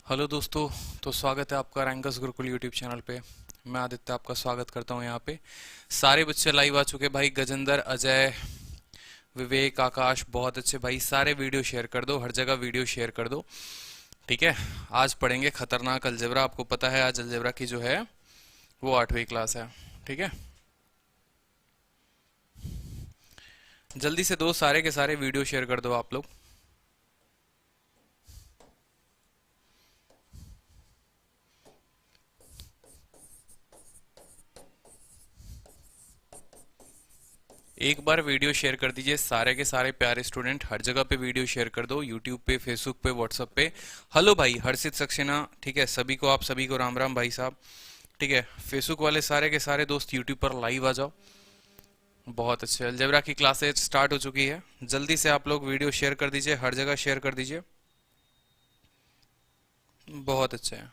Hello दोस्तों। तो स्वागत है आपका रैंकर्स गुरुकुल यूट्यूब चैनल पे। मैं आदित्य आपका स्वागत करता हूँ यहाँ पे। सारे बच्चे लाइव आ चुके भाई। गजेंद्र, अजय, विवेक, आकाश, बहुत अच्छे भाई। सारे वीडियो शेयर कर दो, हर जगह वीडियो शेयर कर दो, ठीक है। आज पढ़ेंगे खतरनाक अलजेब्रा। आपको पता है आज अलजेब्रा की जो है वो 8वीं क्लास है, ठीक है। जल्दी से दो, सारे के सारे वीडियो शेयर कर दो आप लोग। एक बार वीडियो शेयर कर दीजिए सारे के सारे प्यारे स्टूडेंट। हर जगह पे वीडियो शेयर कर दो, यूट्यूब पे, फेसबुक पे, व्हाट्सएप पे। हेलो भाई हर्षित सक्सेना, ठीक है। सभी को, आप सभी को राम राम भाई साहब, ठीक है। फेसबुक वाले सारे के सारे दोस्त यूट्यूब पर लाइव आ जाओ। बहुत अच्छे। अलजेब्रा की क्लासेज स्टार्ट हो चुकी है। जल्दी से आप लोग वीडियो शेयर कर दीजिए, हर जगह शेयर कर दीजिए। बहुत अच्छे हैं।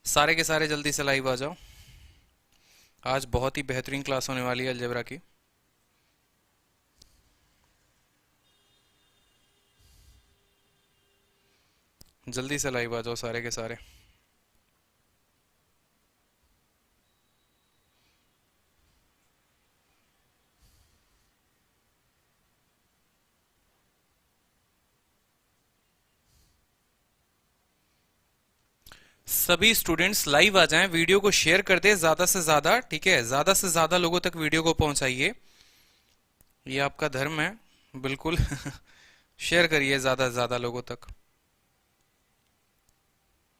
सारे के सारे जल्दी से लाइव आ जाओ। आज बहुत ही बेहतरीन क्लास होने वाली है अलजेब्रा की। जल्दी से लाइव आ जाओ सारे के सारे। सभी स्टूडेंट्स लाइव आ जाएं, वीडियो को शेयर कर दें ज्यादा से ज्यादा, ठीक है। ज्यादा से ज्यादा लोगों तक वीडियो को पहुंचाइए, ये आपका धर्म है, बिल्कुल। शेयर करिए ज्यादा से ज्यादा लोगों तक।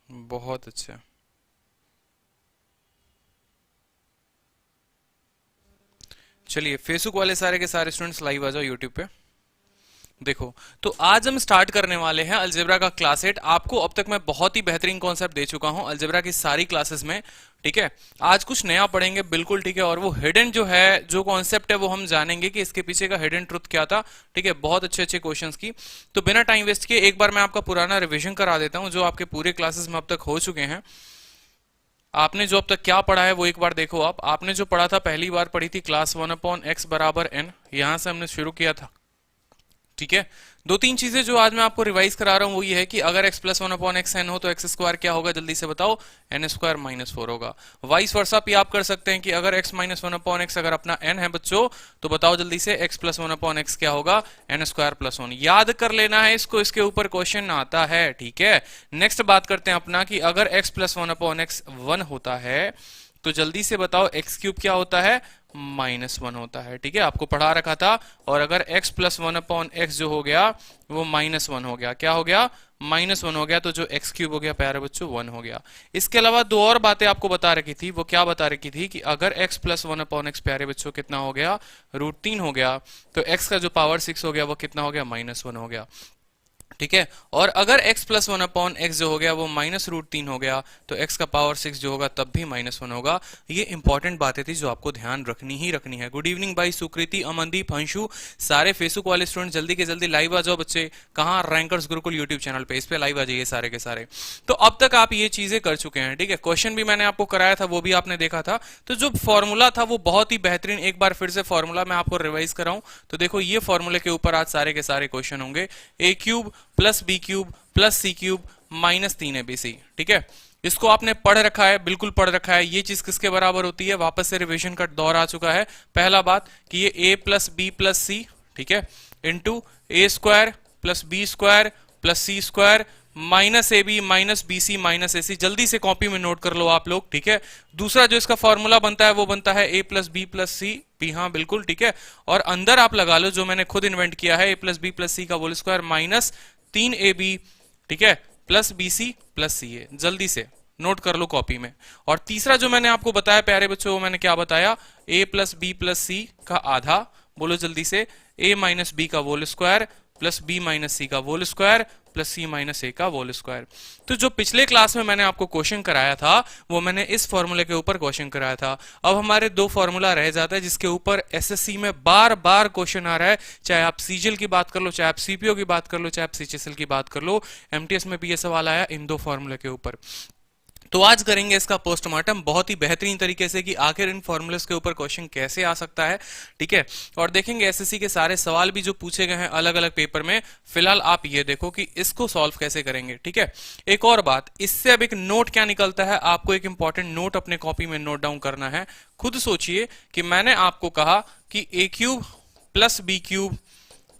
बहुत अच्छा। चलिए फेसबुक वाले सारे के सारे स्टूडेंट्स लाइव आ जाओ यूट्यूब पे। देखो, तो आज हम स्टार्ट करने वाले हैं अलजेब्रा का क्लास 8। आपको अब तक मैं बहुत ही बेहतरीन कॉन्सेप्ट दे चुका हूं अलजेब्रा की सारी क्लासेस में, ठीक है। आज कुछ नया पढ़ेंगे, बिल्कुल, ठीक है। और वो हिडन जो है, जो कॉन्सेप्ट है, वो हम जानेंगे कि इसके पीछे का हिडन ट्रुथ क्या था, ठीक है। बहुत अच्छे अच्छे क्वेश्चंस की। तो बिना टाइम वेस्ट किए एक बार मैं आपका पुराना रिविजन करा देता हूं, जो आपके पूरे क्लासेस में अब तक हो चुके हैं। आपने जो अब तक क्या पढ़ा है वो एक बार देखो। आपने जो पढ़ा था, पहली बार पढ़ी थी क्लास 1/x बराबर n, यहां से हमने शुरू किया था, ठीक है। दो तीन चीजें जो आज मैं आपको रिवाइज करा रहा हूं वो ये है कि अगर x प्लस 1/xn हो तो x स्क्वायर क्या होगा, जल्दी से बताओ। n स्क्वायर माइनस 4 होगा। वाइस वर्सा भी आप कर सकते हैं कि अगर x माइनस 1/x अगर अपना n है बच्चों, तो बताओ जल्दी से x प्लस 1/x क्या होगा, n स्क्वायर प्लस 1। याद कर लेना है इसको, इसके ऊपर क्वेश्चन आता है, ठीक है। नेक्स्ट बात करते हैं अपना कि अगर x प्लस 1/x 1 होता है तो जल्दी से बताओ एक्स क्यूब क्या होता है, -1 होता है, ठीक है। आपको पढ़ा रखा था। और अगर x प्लस 1/x जो हो गया वो -1 हो गया, क्या हो गया, -1 हो गया, तो जो x क्यूब हो गया प्यारे बच्चों 1 हो गया। इसके अलावा दो और बातें आपको बता रखी थी। वो क्या बता रखी थी कि अगर x प्लस 1/x प्यारे बच्चों कितना हो गया, √3 हो गया, तो x का जो पावर 6 हो गया वो कितना हो गया, -1 हो गया, ठीक है। और अगर x प्लस 1/x जो हो गया वो -√3 हो गया, तो x का पावर 6 जो होगा तब भी -1 होगा। ये इंपॉर्टेंट बातें थी जो आपको ध्यान रखनी ही रखनी है। गुड इवनिंग भाई सुकृति, अमनदीप, अंशु, सारे फेसबुक वाले स्टूडेंट जल्दी के जल्दी लाइव आ जाओ बच्चे। कहाँ, रैंकर्स गुरुकुल यूट्यूब चैनल पे, इस पे लाइव आ जाइए सारे के सारे। तो अब तक आप ये चीजें कर चुके हैं, ठीक है। क्वेश्चन भी मैंने आपको कराया था, वो भी आपने देखा था। तो जो फॉर्मूला था वो बहुत ही बेहतरीन, एक बार फिर से फॉर्मूला मैं आपको रिवाइज कराऊं तो देखो, ये फॉर्मूले के ऊपर आज सारे के सारे क्वेश्चन होंगे। a³ plus b³ plus c³ -3abc, ठीक है। इसको आपने पढ़ रखा है, बिल्कुल पढ़ रखा है। ये चीज किसके बराबर होती है, वापस से रिवीजन का दौर आ चुका है। पहला बात कि ये a plus b plus c, ठीक है, into a² plus b² plus c² -ab minus bc minus ac। जल्दी से कॉपी में नोट कर लो आप लोग, ठीक है। दूसरा जो इसका फॉर्मूला बनता है वो बनता है a प्लस बी प्लस सी, भी हाँ बिल्कुल, ठीक है। और अंदर आप लगा लो जो मैंने खुद इन्वेंट किया है, a plus B plus C का होल स्क्वायर -3ab, ठीक है, प्लस bc प्लस ca। जल्दी से नोट कर लो कॉपी में। और तीसरा जो मैंने आपको बताया प्यारे बच्चों, वो मैंने क्या बताया, a plus B plus C का आधा, बोलो जल्दी से, a माइनस बी का whole square plus B minus C का whole square plus C minus A का होल स्क्वायर। तो जो पिछले क्लास में मैंने आपको क्वेश्चन कराया था वो मैंने इस फॉर्मूले के ऊपर क्वेश्चन कराया था। अब हमारे दो फॉर्मूला रह जाता है जिसके ऊपर एसएससी में बार बार क्वेश्चन आ रहा है। चाहे आप सीजीएल की बात कर लो, चाहे आप सीपीओ की बात कर लो, चाहे आप सीएचएसएल की बात कर लो, एमटीएस में भी ये सवाल आया इन दो फॉर्मूले के ऊपर। तो आज करेंगे इसका पोस्टमार्टम बहुत ही बेहतरीन तरीके से कि आखिर इन फॉर्मूलेस के ऊपर क्वेश्चन कैसे आ सकता है, ठीक है। और देखेंगे एसएससी के सारे सवाल भी जो पूछे गए हैं अलग अलग पेपर में। फिलहाल आप ये देखो कि इसको सॉल्व कैसे करेंगे, ठीक है। एक और बात, इससे अब एक नोट क्या निकलता है, आपको एक इंपॉर्टेंट नोट अपने कॉपी में नोट डाउन करना है। खुद सोचिए कि मैंने आपको कहा कि A cube plus B cube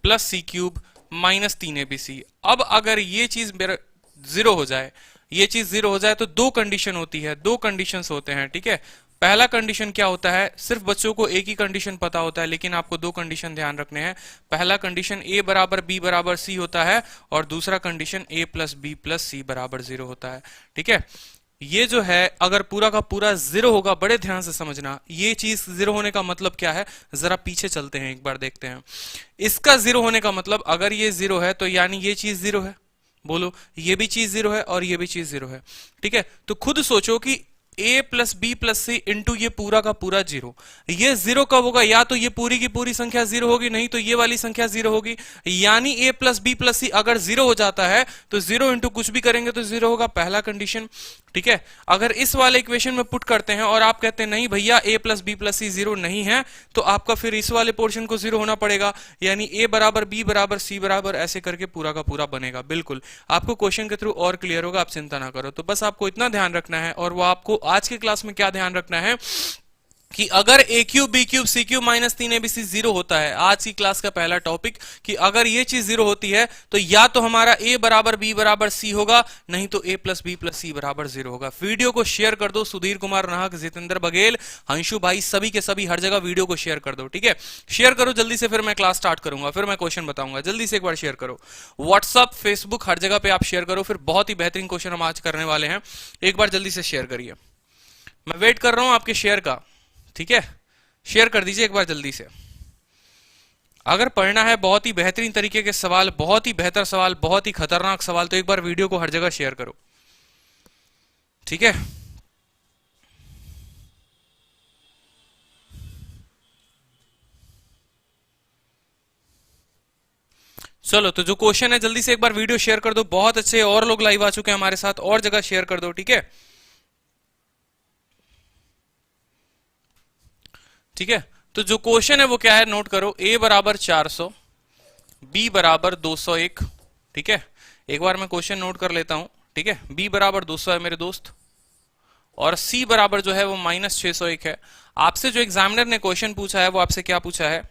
plus C cube minus 3abc। अब अगर ये चीज मेरा जीरो हो जाए, ये चीज जीरो हो जाए तो दो कंडीशन होती है, दो कंडीशंस होते हैं, ठीक है। पहला कंडीशन क्या होता है, सिर्फ बच्चों को एक ही कंडीशन पता होता है, लेकिन आपको दो कंडीशन ध्यान रखने हैं। पहला कंडीशन a बराबर b बराबर c होता है और दूसरा condition a plus b plus c बराबर 0 होता है, ठीक है। ये जो है अगर पूरा का पूरा जीरो होगा, बड़े ध्यान से समझना, ये चीज जीरो होने का मतलब क्या है, जरा पीछे चलते हैं एक बार देखते हैं। इसका जीरो होने का मतलब अगर ये जीरो है तो यानी ये चीज जीरो है, बोलो ये भी चीज जीरो है और ये भी चीज जीरो है, ठीक है। तो खुद सोचो कि a plus B plus C into ये पूरा का पूरा जीरो, ये जीरो कब होगा, या तो ये पूरी की पूरी संख्या जीरो होगी, नहीं तो ये वाली संख्या जीरो होगी। यानी a प्लस बी प्लस सी अगर जीरो हो जाता है तो जीरो इंटू कुछ भी करेंगे तो जीरो होगा, पहला कंडीशन, ठीक है। अगर इस वाले इक्वेशन में पुट करते हैं और आप कहते हैं नहीं भैया a plus B plus C zero नहीं है, तो आपका फिर इस वाले पोर्शन को जीरो होना पड़ेगा, यानी a बराबर b बराबर c बराबर ऐसे करके पूरा का पूरा बनेगा। बिल्कुल आपको क्वेश्चन के थ्रू और क्लियर होगा, आप चिंता ना करो। तो बस आपको इतना ध्यान रखना है, और वो आपको आज की क्लास में क्या ध्यान रखना है कि अगर a cube B cube C cube minus 3abc zero होता है, आज की क्लास का पहला टॉपिक, कि अगर ये चीज जीरो होती है तो या तो हमारा a बराबर b बराबर c होगा, नहीं तो a प्लस बी प्लस सी बराबर 0 होगा। वीडियो को शेयर कर दो, सुधीर कुमार नाहक, जितेंद्र बघेल, अंशु भाई, सभी के सभी हर जगह वीडियो को शेयर कर दो, ठीक है। शेयर करो जल्दी से, फिर मैं क्लास स्टार्ट करूंगा, फिर मैं क्वेश्चन बताऊंगा। जल्दी से एक बार शेयर करो, व्हाट्सअप फेसबुक हर जगह पे आप शेयर करो, फिर बहुत ही बेहतरीन क्वेश्चन हम आज करने वाले हैं। एक बार जल्दी से शेयर करिए, मैं वेट कर रहा हूं आपके शेयर का, ठीक है। शेयर कर दीजिए एक बार जल्दी से। अगर पढ़ना है बहुत ही बेहतरीन तरीके के सवाल, बहुत ही बेहतर सवाल, बहुत ही खतरनाक सवाल, तो एक बार वीडियो को हर जगह शेयर करो, ठीक है। चलो तो जो क्वेश्चन है जल्दी से एक बार वीडियो शेयर कर दो, बहुत अच्छे और लोग लाइव आ चुके हैं हमारे साथ, और जगह शेयर कर दो, ठीक है, ठीक है। तो जो क्वेश्चन है वो क्या है, नोट करो, a बराबर 400, b बराबर 201, ठीक है। एक बार मैं क्वेश्चन नोट कर लेता हूं, ठीक है। b बराबर 200 है मेरे दोस्त, और c बराबर जो है वो माइनस 601 है। आपसे जो एग्जामिनर ने क्वेश्चन पूछा है वो आपसे क्या पूछा है,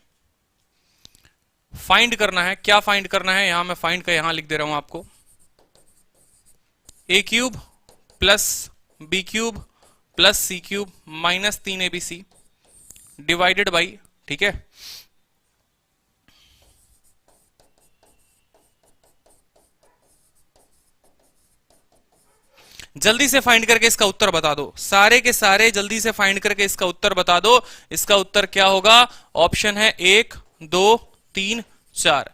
फाइंड करना है। क्या फाइंड करना है, यहां मैं फाइंड का यहां लिख दे रहा हूं आपको, a cube plus B cube plus C cube minus 3abc divided by, ठीक है, जल्दी से फाइंड करके इसका उत्तर बता दो, सारे के सारे जल्दी से फाइंड करके इसका उत्तर बता दो। इसका उत्तर क्या होगा, ऑप्शन है 1 2 3 4,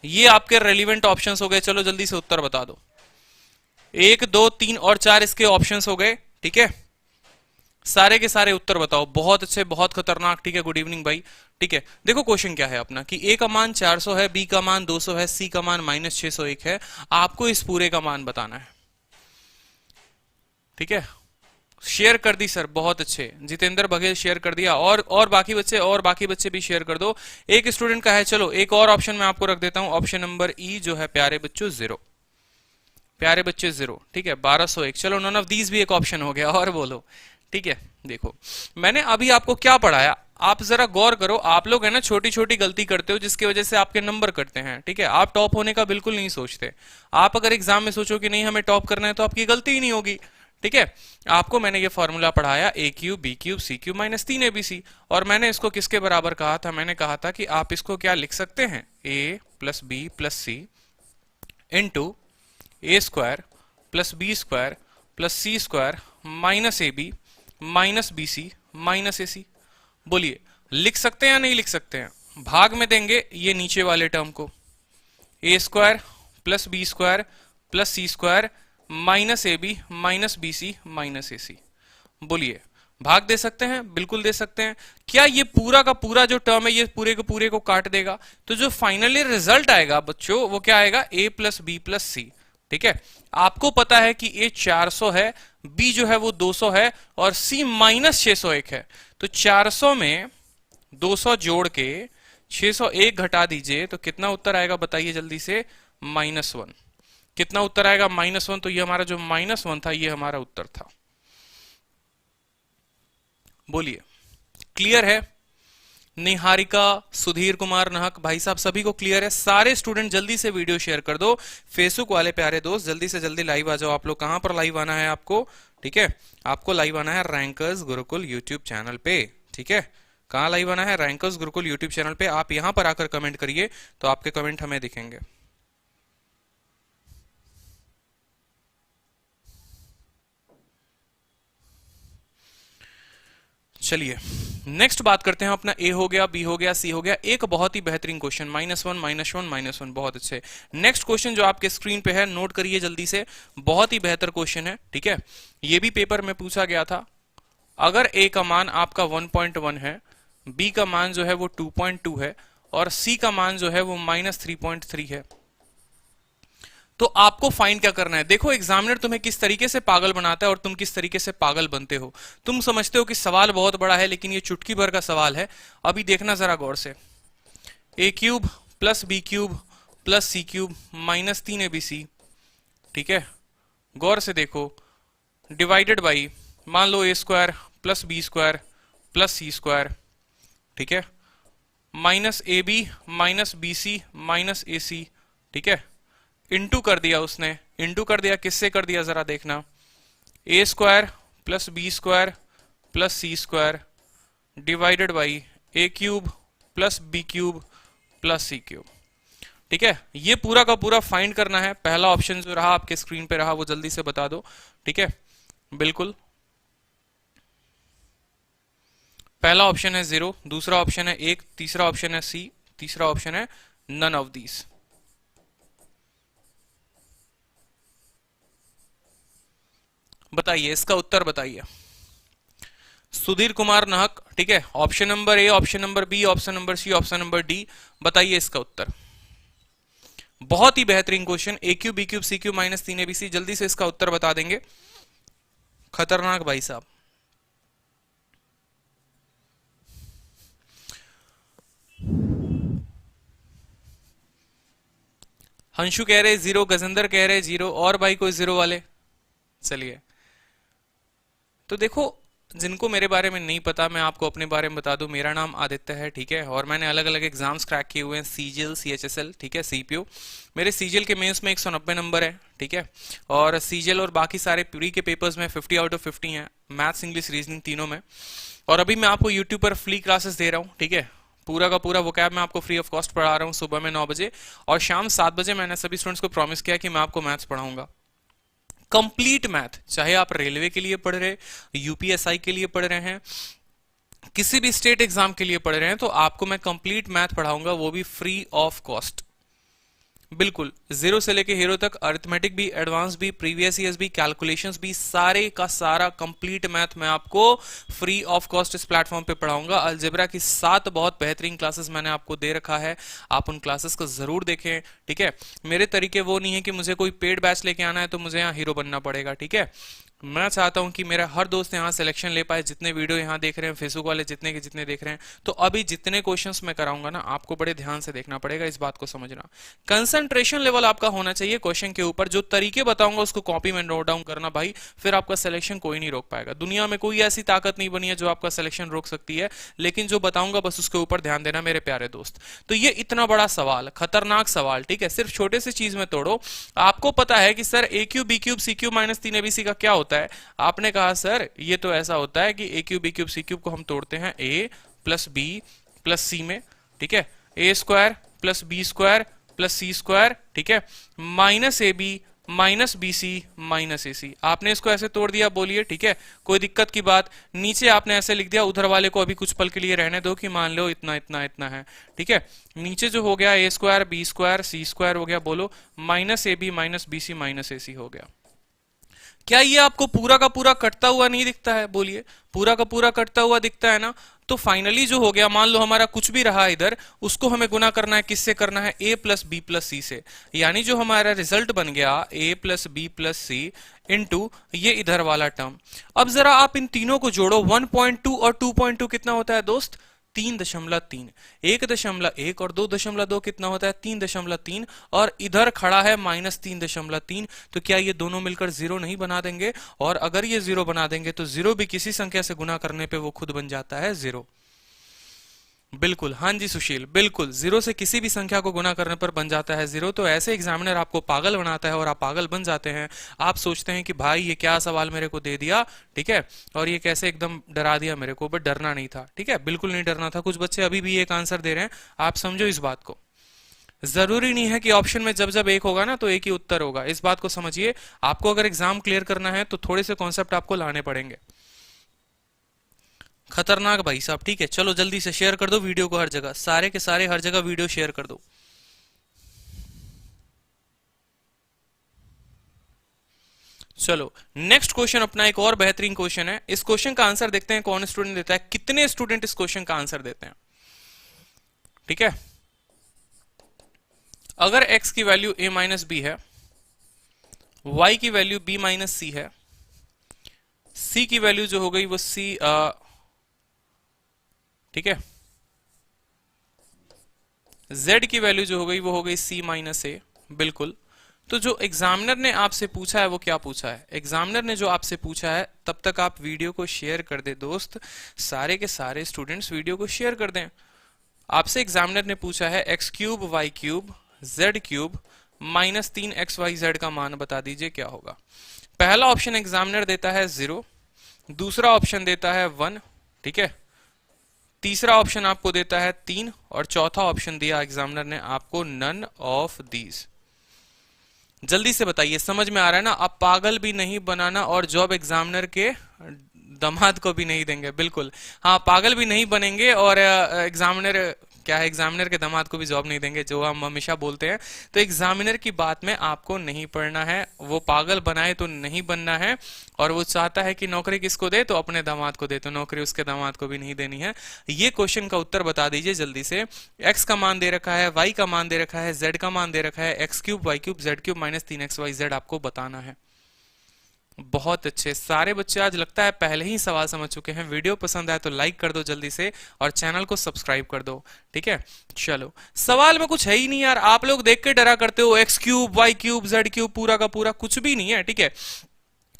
ये आपके रेलिवेंट ऑप्शंस हो गए। चलो जल्दी से उत्तर बता दो, 1 2 3 और 4 इसके ऑप्शंस हो गए, ठीक है। सारे के सारे उत्तर बताओ, बहुत अच्छे, बहुत खतरनाक, ठीक है। गुड इवनिंग भाई, ठीक है। देखो क्वेश्चन क्या है अपना, कि a का मान 400 है, b का मान 200 है, c का मान माइनस 601 है, आपको इस पूरे का मान बताना है, ठीक है। शेयर कर दी सर, बहुत अच्छे, जितेंद्र बघेल शेयर कर दिया, और बाकी बच्चे भी शेयर कर दो। एक स्टूडेंट का है, चलो एक और ऑप्शन मैं आपको रख देता हूं, ऑप्शन नंबर ई जो है प्यारे बच्चों 0, प्यारे बच्चे 0, ठीक है। 1201, चलो नन ऑफ दीज भी एक ऑप्शन हो गया, और बोलो, ठीक है। देखो मैंने अभी आपको क्या पढ़ाया, आप जरा गौर करो। आप लोग है ना छोटी छोटी गलती करते हो जिसकी वजह से आपके नंबर कटते हैं, ठीक है। आप टॉप होने का बिल्कुल नहीं सोचते। आप अगर एग्जाम में सोचो कि नहीं हमें टॉप करना है तो आपकी गलती ही नहीं होगी, ठीक है। आपको मैंने ये फॉर्मूला पढ़ाया, a cube B cube C cube minus 3abc, और मैंने इसको किसके बराबर कहा था, मैंने कहा था कि आप इसको क्या लिख सकते हैं, a plus B plus C into A square plus B square plus C square minus A B minus B C minus A C. बोलिए लिख सकते हैं या नहीं लिख सकते हैं, भाग में देंगे ये नीचे वाले टर्म को, A square plus B square plus C square minus A B minus B C minus A C. बोलिए भाग दे सकते हैं, बिल्कुल दे सकते हैं। क्या ये पूरा का पूरा जो टर्म है ये पूरे को काट देगा, तो जो फाइनली रिजल्ट आएगा बच्चों वो क्या आएगा, a प्लस बी प्लस सी ठीक है, आपको पता है कि ए 400 है, बी जो है वो 200 है और सी माइनस 601 है। तो 400 में 200 जोड़ के 601 घटा दीजिए तो कितना उत्तर आएगा बताइए जल्दी से, -1। कितना उत्तर आएगा, -1। तो ये हमारा जो -1 था ये हमारा उत्तर था। बोलिए, क्लियर है? निहारिका, सुधीर कुमार नाहक, भाई साहब सभी को क्लियर है? सारे स्टूडेंट जल्दी से वीडियो शेयर कर दो। फेसबुक वाले प्यारे दोस्त जल्दी से जल्दी लाइव आ जाओ। आप लोग कहां पर लाइव आना है आपको? ठीक है, आपको लाइव आना है रैंकर्स गुरुकुल यूट्यूब चैनल पे। ठीक है, कहां लाइव आना है? रैंकर्स गुरुकुल यूट्यूब चैनल पे। आप यहां पर आकर कमेंट करिए तो आपके कमेंट हमें दिखेंगे। चलिए नेक्स्ट बात करते हैं अपना। ए हो गया, बी हो गया, सी हो गया। एक बहुत ही बेहतरीन क्वेश्चन, -1 -1 -1, बहुत अच्छे। नेक्स्ट क्वेश्चन जो आपके स्क्रीन पे है नोट करिए जल्दी से, बहुत ही बेहतर क्वेश्चन है। ठीक है, ये भी पेपर में पूछा गया था। अगर ए का मान आपका 1.1 है, बी का मान जो है वो 2.2 है और सी का मान जो है वो -3.3 है, तो आपको फाइंड क्या करना है? देखो एग्जामिनर तुम्हें किस तरीके से पागल बनाता है और तुम किस तरीके से पागल बनते हो। तुम समझते हो कि सवाल बहुत बड़ा है लेकिन ये चुटकी भर का सवाल है। अभी देखना जरा गौर से, a³ + b³ + c³ -3abc, ठीक है, गौर से देखो, डिवाइडेड बाई मान लो a² + b² + c², ठीक है, -ab -bc -ac, ठीक है, इंटू कर दिया उसने। इंटू कर दिया, किससे कर दिया जरा देखना, a² + b² + c² divided by a³ + b³ + c³। ठीक है, ये पूरा का पूरा फाइंड करना है। पहला ऑप्शन जो रहा आपके स्क्रीन पे रहा वो जल्दी से बता दो। ठीक है, बिल्कुल, पहला ऑप्शन है 0, दूसरा ऑप्शन है 1, तीसरा ऑप्शन है सी, तीसरा ऑप्शन है नन ऑफ दीज। बताइए इसका उत्तर बताइए। सुधीर कुमार नाहक, ठीक है, option number A, option number B, option number C, option number D, बताइए इसका उत्तर। बहुत ही बेहतरीन question, a³ b³ c³ -3abc, जल्दी से इसका उत्तर बता देंगे। खतरनाक भाई साहब। हंशु कह रहे 0, गजेंद्र कह रहे 0, और भाई कोई 0 वाले? चलिए, तो देखो जिनको मेरे बारे में नहीं पता, मैं आपको अपने बारे में बता दूं। मेरा नाम आदित्य है, ठीक है, और मैंने अलग अलग एग्जाम्स क्रैक किए हुए हैं, सीजीएल, सीएचएसएल, ठीक है, सीपीओ। मेरे सीजीएल के मेंस में 190 नंबर है, ठीक है, और सीजीएल और बाकी सारे प्री के पेपर्स में 50 आउट ऑफ 50 हैं, मैथ्स, इंग्लिश, रीजनिंग तीनों में। और अभी मैं आपको यूट्यूब पर फ्री क्लासेस दे रहा हूँ, ठीक है, पूरा का पूरा वोकैब मैं आपको फ्री ऑफ कॉस्ट पढ़ा रहा हूँ। सुबह में 9 बजे और शाम 7 बजे मैंने सभी स्टूडेंट्स को प्रॉमिस किया कि मैं आपको मैथ्स पढ़ाऊंगा, कंप्लीट मैथ। चाहे आप रेलवे के लिए पढ़ रहे, यूपीएसआई के लिए पढ़ रहे हैं, किसी भी स्टेट एग्जाम के लिए पढ़ रहे हैं, तो आपको मैं कंप्लीट मैथ पढ़ाऊंगा, वो भी फ्री ऑफ कॉस्ट। बिल्कुल 0 से लेके हीरो तक, अरिथमेटिक भी, एडवांस भी, प्रीवियस ईयर्स भी, कैलकुलेशंस भी, सारे का सारा कंप्लीट मैथ मैं आपको फ्री ऑफ कॉस्ट इस प्लेटफॉर्म पे पढ़ाऊंगा। अलजेब्रा की 7 बहुत बेहतरीन क्लासेस मैंने आपको दे रखा है, आप उन क्लासेस को जरूर देखें। ठीक है, मेरे तरीके वो नहीं है कि मुझे कोई पेड बैच लेके आना है तो मुझे यहाँ हीरो बनना पड़ेगा। ठीक है, मैं चाहता हूं कि मेरा हर दोस्त यहाँ सिलेक्शन ले पाए। जितने वीडियो यहाँ देख रहे हैं, फेसबुक वाले जितने के जितने देख रहे हैं, तो अभी जितने क्वेश्चंस मैं कराऊंगा ना, आपको बड़े ध्यान से देखना पड़ेगा, इस बात को समझना। कंसंट्रेशन लेवल आपका होना चाहिए क्वेश्चन के ऊपर। जो तरीके बताऊंगा उसको कॉपी में नोट डाउन करना भाई, फिर आपका सिलेक्शन कोई नहीं रोक पाएगा। दुनिया में कोई ऐसी ताकत नहीं बनी है जो आपका सिलेक्शन रोक सकती है, लेकिन जो बताऊंगा बस उसके ऊपर ध्यान देना मेरे प्यारे दोस्त। तो ये इतना बड़ा सवाल, खतरनाक सवाल, ठीक है, सिर्फ छोटे से चीज में तोड़ो। आपको पता है कि sir a³ b³ c³ -3abc का क्या होता है? आपने कहा सर ये तो ऐसा होता है कि a³ b³ c³ को हम तोड़ते हैं a + b + c में, ठीक है, a² + b² + c², ठीक है, -ab -bc -ac। आपने इसको ऐसे तोड़ दिया, बोलिए ठीक है, कोई दिक्कत की बात? नीचे आपने ऐसे लिख दिया, उधर वाले को अभी कुछ पल के लिए रहने दो कि मान लो इतना इतना इतना है। ठीक है, नीचे जो हो गया a² b² c² हो गया, बोलो -ab -bc -ac हो गया। क्या ये आपको पूरा का पूरा कटता हुआ नहीं दिखता है? बोलिए, पूरा का पूरा कटता हुआ दिखता है ना? तो फाइनली जो हो गया, मान लो हमारा कुछ भी रहा इधर, उसको हमें गुना करना है, किससे करना है? a plus B plus C से। यानी जो हमारा रिजल्ट बन गया a plus B plus C into ये इधर वाला टर्म। अब जरा आप इन तीनों को जोड़ो, 1.2 और 2.2 कितना होता है दोस्त? 3.3। 1.1 और 2.2 कितना होता है? 3.3। और इधर खड़ा है -3.3। तो क्या ये दोनों मिलकर जीरो नहीं बना देंगे? और अगर ये जीरो बना देंगे तो जीरो भी किसी संख्या से गुना करने पे वो खुद बन जाता है जीरो। बिल्कुल, हाँ जी सुशील, बिल्कुल, जीरो से किसी भी संख्या को गुना करने पर बन जाता है जीरो। तो ऐसे एग्जामिनर आपको पागल बनाता है और आप पागल बन जाते हैं। आप सोचते हैं कि भाई ये क्या सवाल मेरे को दे दिया, ठीक है, और ये कैसे एकदम डरा दिया मेरे को। बट डरना नहीं था, ठीक है, बिल्कुल नहीं डरना था। कुछ बच्चे अभी भी एक आंसर दे रहे हैं, आप समझो इस बात को। जरूरी नहीं है कि ऑप्शन में जब जब एक होगा ना तो एक ही उत्तर होगा, इस बात को समझिए। आपको अगर एग्जाम क्लियर करना है तो थोड़े से कॉन्सेप्ट आपको लाने पड़ेंगे। खतरनाक भाई साहब, ठीक है, चलो जल्दी से शेयर कर दो वीडियो को हर जगह, सारे के सारे हर जगह वीडियो शेयर कर दो। चलो नेक्स्ट क्वेश्चन अपना एक और बेहतरीन क्वेश्चन है। इस क्वेश्चन का आंसर देखते हैं कौन स्टूडेंट देता है, कितने स्टूडेंट इस क्वेश्चन का आंसर देते हैं। ठीक है, अगर x की वैल्यू a माइनस बी है, y की वैल्यू b माइनस सी है, c की वैल्यू जो हो गई वो c, ठीक है, z की वैल्यू जो हो गई वो हो गई c माइनस ए। बिल्कुल। तो जो एग्जामिनर ने आपसे पूछा है वो क्या पूछा है? एग्जामिनर ने जो आपसे पूछा है, तब तक आप वीडियो को शेयर कर दे दोस्त, सारे के सारे स्टूडेंट्स वीडियो को शेयर कर दें। आपसे एग्जामिनर ने पूछा है x cube Y cube Z cube -3xyz का मान बता दीजिए क्या होगा। पहला ऑप्शन एग्जामिनर देता है 0, दूसरा ऑप्शन देता है 1, ठीक है, तीसरा ऑप्शन आपको देता है 3 और चौथा ऑप्शन दिया एग्जामिनर ने आपको नन ऑफ दीज। जल्दी से बताइए, समझ में आ रहा है ना? आप पागल भी नहीं बनाना और जॉब एग्जामिनर के दामाद को भी नहीं देंगे। बिल्कुल, हाँ, पागल भी नहीं बनेंगे और एग्जामिनर क्या है, एग्जामिनर के दामाद को भी जॉब नहीं देंगे, जो हम हमेशा बोलते हैं। तो एग्जामिनर की बात में आपको नहीं पढ़ना है, वो पागल बनाए तो नहीं बनना है, और वो चाहता है कि नौकरी किसको दे, तो अपने दामाद को दे, तो नौकरी उसके दामाद को भी नहीं देनी है। ये क्वेश्चन का उत्तर बता दीजिए जल्दी से। x का मान दे रखा है, y का मान दे रखा है, z का मान दे रखा है, x cube Y cube Z cube -3xyz आपको बताना है। बहुत अच्छे, सारे बच्चे आज लगता है पहले ही सवाल समझ चुके हैं। वीडियो पसंद आए तो लाइक कर दो जल्दी से और चैनल को सब्सक्राइब कर दो, ठीक है। चलो, सवाल में कुछ है ही नहीं यार, आप लोग देख के डरा करते हो, X cube Y cube Z cube पूरा का पूरा, कुछ भी नहीं है, ठीक है।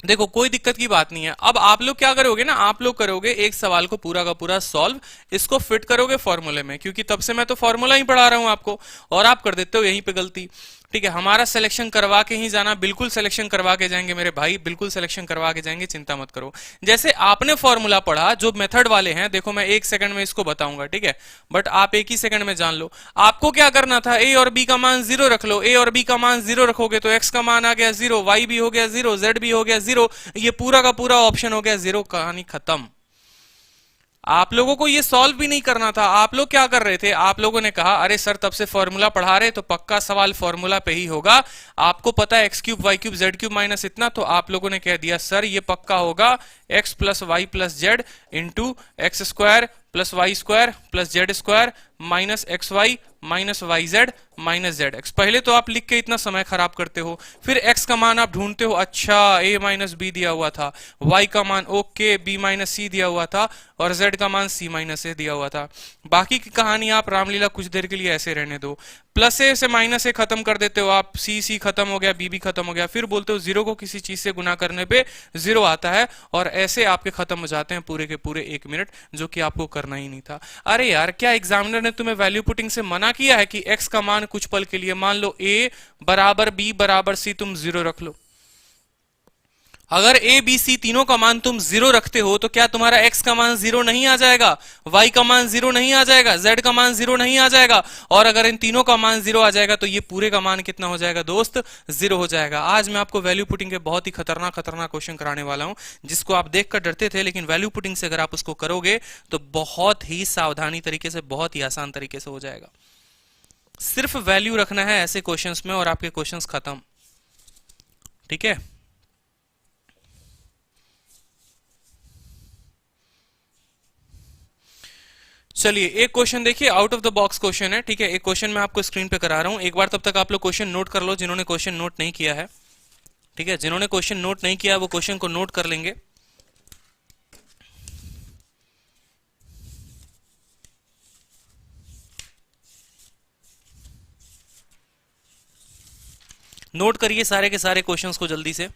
देखो, कोई दिक्कत की बात नहीं है। अब आप लोग क्या करोगे ना, आप लोग करोगे एक सवाल को पूरा का पूरा सॉल्व, इसको फिट करोगे फॉर्मूले में, क्योंकि तब से मैं तो फॉर्मूला ही पढ़ा रहा हूं आपको, और आप कर देते हो यहीं पे गलती, ठीक है। हमारा सिलेक्शन करवा के ही जाना, बिल्कुल सिलेक्शन करवा के जाएंगे मेरे भाई, बिल्कुल सिलेक्शन करवा के जाएंगे, चिंता मत करो। जैसे आपने फॉर्मूला पढ़ा, जो मेथड वाले हैं, देखो मैं 1 सेकंड में इसको बताऊंगा, ठीक है, बट आप 1 ही सेकंड में जान लो। आपको क्या करना था, ए और बी का मान 0 रख लो। ए और बी का मान 0 रखोगे तो एक्स का मान आ गया 0, वाई भी हो गया 0, जेड भी हो गया 0, ये पूरा का पूरा ऑप्शन हो गया 0, कहानी खत्म। आप लोगों को ये सॉल्व भी नहीं करना था। आप लोग क्या कर रहे थे, आप लोगों ने कहा अरे सर तब से फॉर्मूला पढ़ा रहे तो पक्का सवाल फॉर्मूला पे ही होगा, आपको पता है x cube Y cube Z cube minus इतना, तो आप लोगों ने कह दिया सर ये पक्का होगा X plus Y plus Z into X square plus Y square plus Z square minus X Y minus Y Z minus Z X. पहले तो आप लिख के इतना समय खराब करते हो, फिर एक्स का मान आप ढूंढते हो, अच्छा ए माइनस बी दिया हुआ था, वाई का मान ओके बी माइनस सी दिया हुआ था, और जेड का मान सी माइनस ए दिया हुआ था। बाकी की कहानी आप रामलीला कुछ देर के लिए ऐसे रहने दो। प्लस ए से माइनस ए खत्म कर देते हो आप, सी खत्म हो गया, बी खत्म हो गया, फिर बोलते हो जीरो को किसी चीज से गुना करने पे जीरो आता है, और ऐसे आपके खत्म हो जाते हैं पूरे के पूरे 1 मिनट, जो कि आपको करना ही नहीं था। अरे यार, क्या एग्जामिनर ने तुम्हें वैल्यू पुटिंग से मना किया है कि एक्स का मान कुछ पल के लिए, मान लो ए बराबर बी बराबर सी, तुम 0 रख लो। अगर ए बी सी तीनों का मान तुम 0 रखते हो तो क्या तुम्हारा x का मान 0 नहीं आ जाएगा, y का मान 0 नहीं आ जाएगा, z का मान 0 नहीं आ जाएगा, और अगर इन तीनों का मान 0 आ जाएगा तो ये पूरे का मान कितना हो जाएगा दोस्त, 0 हो जाएगा। आज मैं आपको वैल्यू पुटिंग के बहुत ही खतरनाक खतरनाक क्वेश्चन कराने वाला हूं, जिसको आप देखकर डरते थे, लेकिन वैल्यू पुटिंग से अगर आप उसको करोगे तो बहुत ही सावधानी तरीके से, बहुत ही आसान तरीके से हो जाएगा। सिर्फ वैल्यू रखना है ऐसे क्वेश्चंस में और आपके क्वेश्चंस खत्म, ठीक है। चलिए एक क्वेश्चन देखिए, out of the box question है, ठीक है। एक क्वेश्चन मैं आपको स्क्रीन पे करा रहा हूं, एक बार तब तक आप लोग क्वेश्चन नोट कर लो जिन्होंने क्वेश्चन नोट नहीं किया है, ठीक है। जिन्होंने क्वेश्चन नोट नहीं किया वो क्वेश्चन को नोट कर लेंगे। नोट करिए सारे के सारे क्वेश्चंस को जल्दी से।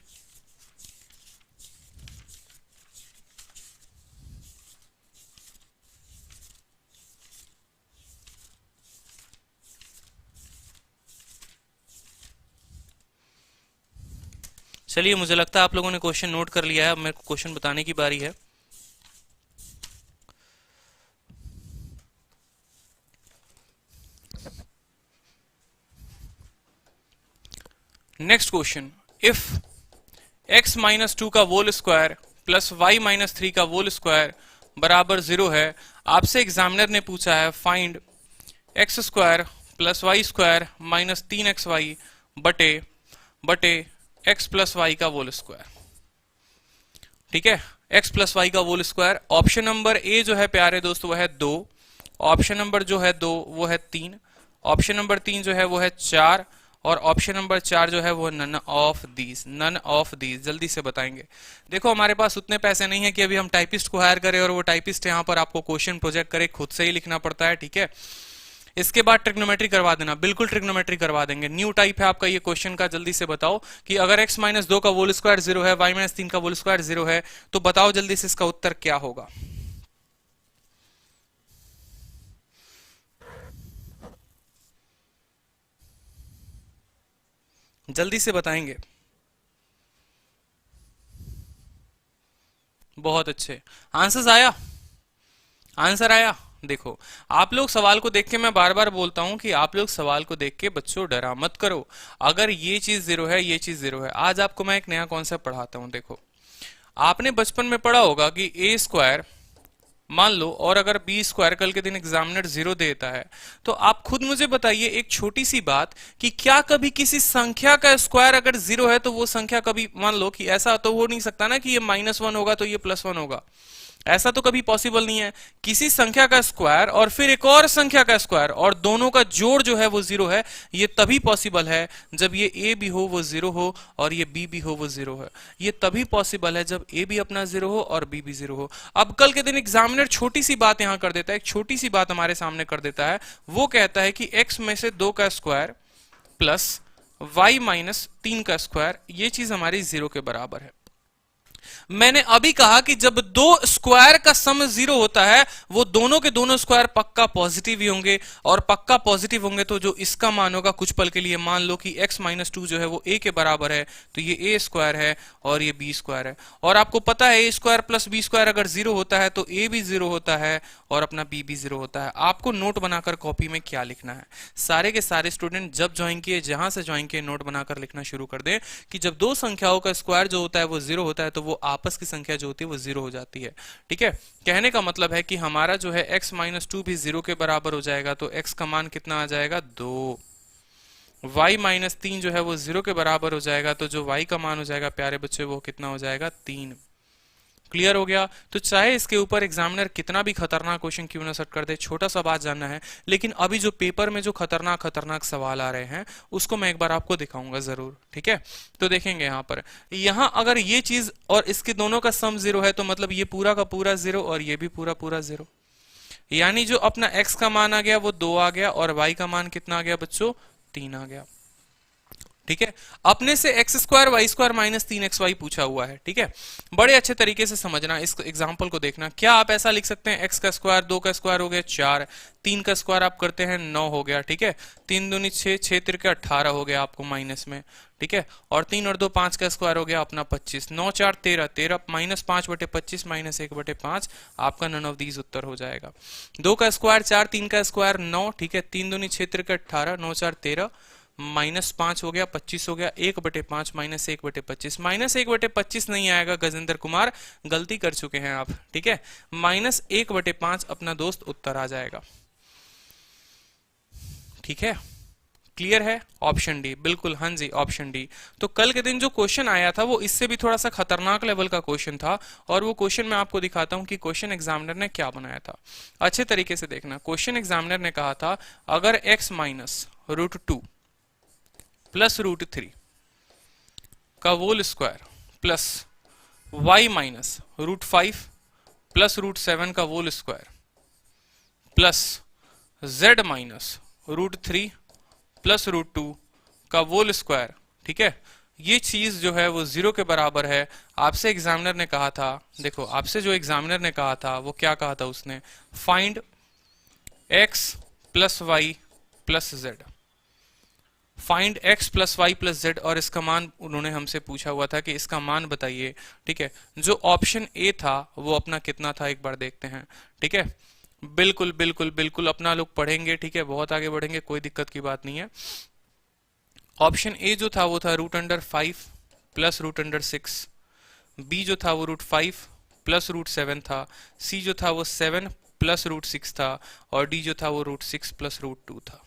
चलिए मुझे लगता है आप लोगों ने क्वेश्चन नोट कर लिया है, अब मेरे को क्वेश्चन बताने की बारी है। Next question, if x minus two का whole square plus Y minus three का होल स्क्वायर बराबर 0 है, आपसे एग्जामिनर ने पूछा है find X square plus Y square minus 3xy बटे बटे एक्स प्लस वाई का होल स्क्वायर, ठीक है। x प्लस वाई का whole square, option number A जो है प्यारे दोस्त वो है 2, ऑप्शन नंबर जो है 2 वो है 3, ऑप्शन नंबर 3 जो है वो है 4, और ऑप्शन नंबर 4 जो है वो none of these, none of these. जल्दी से बताएंगे। देखो हमारे पास उतने पैसे नहीं है कि अभी हम टाइपिस्ट को हायर करें और वो टाइपिस्ट यहाँ पर आपको क्वेश्चन प्रोजेक्ट करे, खुद से ही लिखना पड़ता है, ठीक है। इसके बाद ट्रिग्नोमेट्री करवा देना, बिल्कुल ट्रिग्नोमेट्री करवा देंगे। न्यू टाइप है आपका ये क्वेश्चन का। जल्दी से बताओ कि अगर x माइनस 2 का होल स्क्वायर 0 है, y माइनस 3 का होल स्क्वायर 0 है, तो बताओ जल्दी से इसका उत्तर क्या होगा। जल्दी से बताएंगे। बहुत अच्छे, आंसर आया, आंसर आया। देखो आप लोग सवाल को देख के, मैं बार बार बोलता हूं कि आप लोग सवाल को देख के बच्चों डरा मत करो। अगर ये चीज 0 है, ये चीज 0 है, आज आपको मैं एक नया कॉन्सेप्ट पढ़ाता हूं। देखो आपने बचपन में पढ़ा होगा कि ए स्क्वायर मान लो, और अगर बी स्क्वायर कल के दिन एग्जामिनर 0 देता है, तो आप खुद मुझे बताइए एक छोटी सी बात कि क्या कभी किसी संख्या का स्क्वायर अगर 0 है तो वो संख्या कभी, मान लो कि ऐसा तो हो नहीं सकता ना कि ये -1 होगा तो ये +1 होगा, ऐसा तो कभी पॉसिबल नहीं है। किसी संख्या का स्क्वायर और फिर एक और संख्या का स्क्वायर और दोनों का जोड़ जो है वो 0 है, ये तभी पॉसिबल है जब ये a भी हो वो 0 हो और ये b भी हो वो 0 है। ये तभी पॉसिबल है जब a भी अपना 0 हो और b भी 0 हो। अब कल के दिन एग्जामिनर छोटी सी बात यहां कर देता है, एक छोटी सी बात हमारे सामने कर देता है। वो कहता है कि x में से 2 का स्क्वायर प्लस y माइनस 3 का स्क्वायर, ये चीज हमारी 0 के बराबर है। मैंने अभी कहा कि जब दो स्क्वायर का सम 0 होता है, वो दोनों के दोनों स्क्वायर पक्का पॉजिटिव ही होंगे, और पक्का पॉजिटिव होंगे तो जो इसका मान होगा, कुछ पल के लिए मान लो कि x माइनस 2 जो है वो a के बराबर है, तो ये a स्क्वायर है और ये b स्क्वायर है। और आपको पता है a square plus b square अगर 0 होता है तो a भी 0 होता है और अपना b भी 0 होता है। आपको नोट बनाकर कॉपी में क्या लिखना है, सारे के सारे स्टूडेंट जब ज्वाइन किए, जहां से ज्वाइन किए, नोट बनाकर लिखना शुरू कर दें कि जब दो संख्याओं का स्क्वायर जो होता है वो 0 होता है तो वो आपस की संख्या जो होती है वो 0 हो जाती है, ठीक है। कहने का मतलब है कि हमारा जो है x माइनस 2 भी 0 के बराबर हो जाएगा, तो x का मान कितना आ जाएगा 2, y माइनस 3 जो है वो 0 के बराबर हो जाएगा, तो जो y का मान हो जाएगा प्यारे बच्चे वो कितना हो जाएगा 3। क्लियर हो गया। तो चाहे इसके ऊपर एग्जामिनर कितना भी खतरनाक क्वेश्चन क्यों ना सेट कर दे, छोटा सा बात जानना है, लेकिन अभी जो पेपर में जो खतरनाक खतरनाक सवाल आ रहे हैं उसको मैं एक बार आपको दिखाऊंगा जरूर, ठीक है। तो देखेंगे यहाँ पर, यहाँ अगर ये चीज और इसके दोनों का सम 0 है तो मतलब ये पूरा का पूरा 0 और ये भी पूरा पूरा 0, यानी जो अपना x का मान आ गया वो 2 आ गया और y का मान कितना आ गया बच्चों 3 आ गया, ठीक है। अपने से X square Y square minus 3xy पूछा हुआ है, ठीक है। बड़े अच्छे तरीके से समझना, इस एग्जांपल को देखना। क्या आप ऐसा लिख सकते हैं x का स्क्वायर, 2 का स्क्वायर हो गया 4, 3 का स्क्वायर आप करते हैं 9 हो गया, ठीक है। 3 दूनी 6, 6 तिरके 18 हो गया आपको माइनस में, ठीक है। और 3 और 2 5 का स्क्वायर हो गया अपना 25, 9 4 13, 13 माइनस 5 बटे 25 माइनस 1 बटे 5, आपका नन ऑफ दीज उत्तर हो जाएगा। 2 का स्क्वायर 4, 3 का स्क्वायर 9, ठीक है। 3 दूनी 6 तिरके 18, 9 4 13 माइनस 5 हो गया 25 हो गया, 1 बटे 5 माइनस 1 बटे 25, माइनस 1 बटे 25 नहीं आएगा गजेंद्र कुमार, गलती कर चुके हैं आप, ठीक है। माइनस 1 बटे 5 अपना दोस्त उत्तर आ जाएगा, ठीक है। क्लियर है? ऑप्शन डी, बिल्कुल, हाँ जी, ऑप्शन डी। तो कल के दिन जो क्वेश्चन आया था वो इससे भी थोड़ा सा खतरनाक लेवल का क्वेश्चन था, और वो क्वेश्चन मैं आपको दिखाता हूं कि क्वेश्चन एग्जामिनर ने क्या बनाया था। अच्छे तरीके से देखना, क्वेश्चन एग्जामिनर ने कहा था अगर x minus root two plus root three का whole square plus y minus root five plus root seven का whole square plus z minus root three plus root two का होल स्क्वायर, ठीक है, ये चीज जो है वो 0 के बराबर है। आपसे एग्जामिनर ने कहा था, देखो आपसे जो एग्जामिनर ने कहा था वो क्या कहा था उसने, find x plus Y plus Z, find x plus Y plus Z, और इसका मान उन्होंने हमसे पूछा हुआ था कि इसका मान बताइए, ठीक है। जो ऑप्शन ए था वो अपना कितना था एक बार देखते हैं, ठीक है। बिल्कुल बिल्कुल बिल्कुल अपना लोग पढ़ेंगे, ठीक है, बहुत आगे बढ़ेंगे, कोई दिक्कत की बात नहीं है। ऑप्शन ए जो था वो था root under 5 plus root under 6, B जो था वो रूट 5 प्लस रूट 7 था, सी जो था वो 7 प्लस रूट 6 था, और डी जो था वो रूट 6 प्लस रूट 2 था।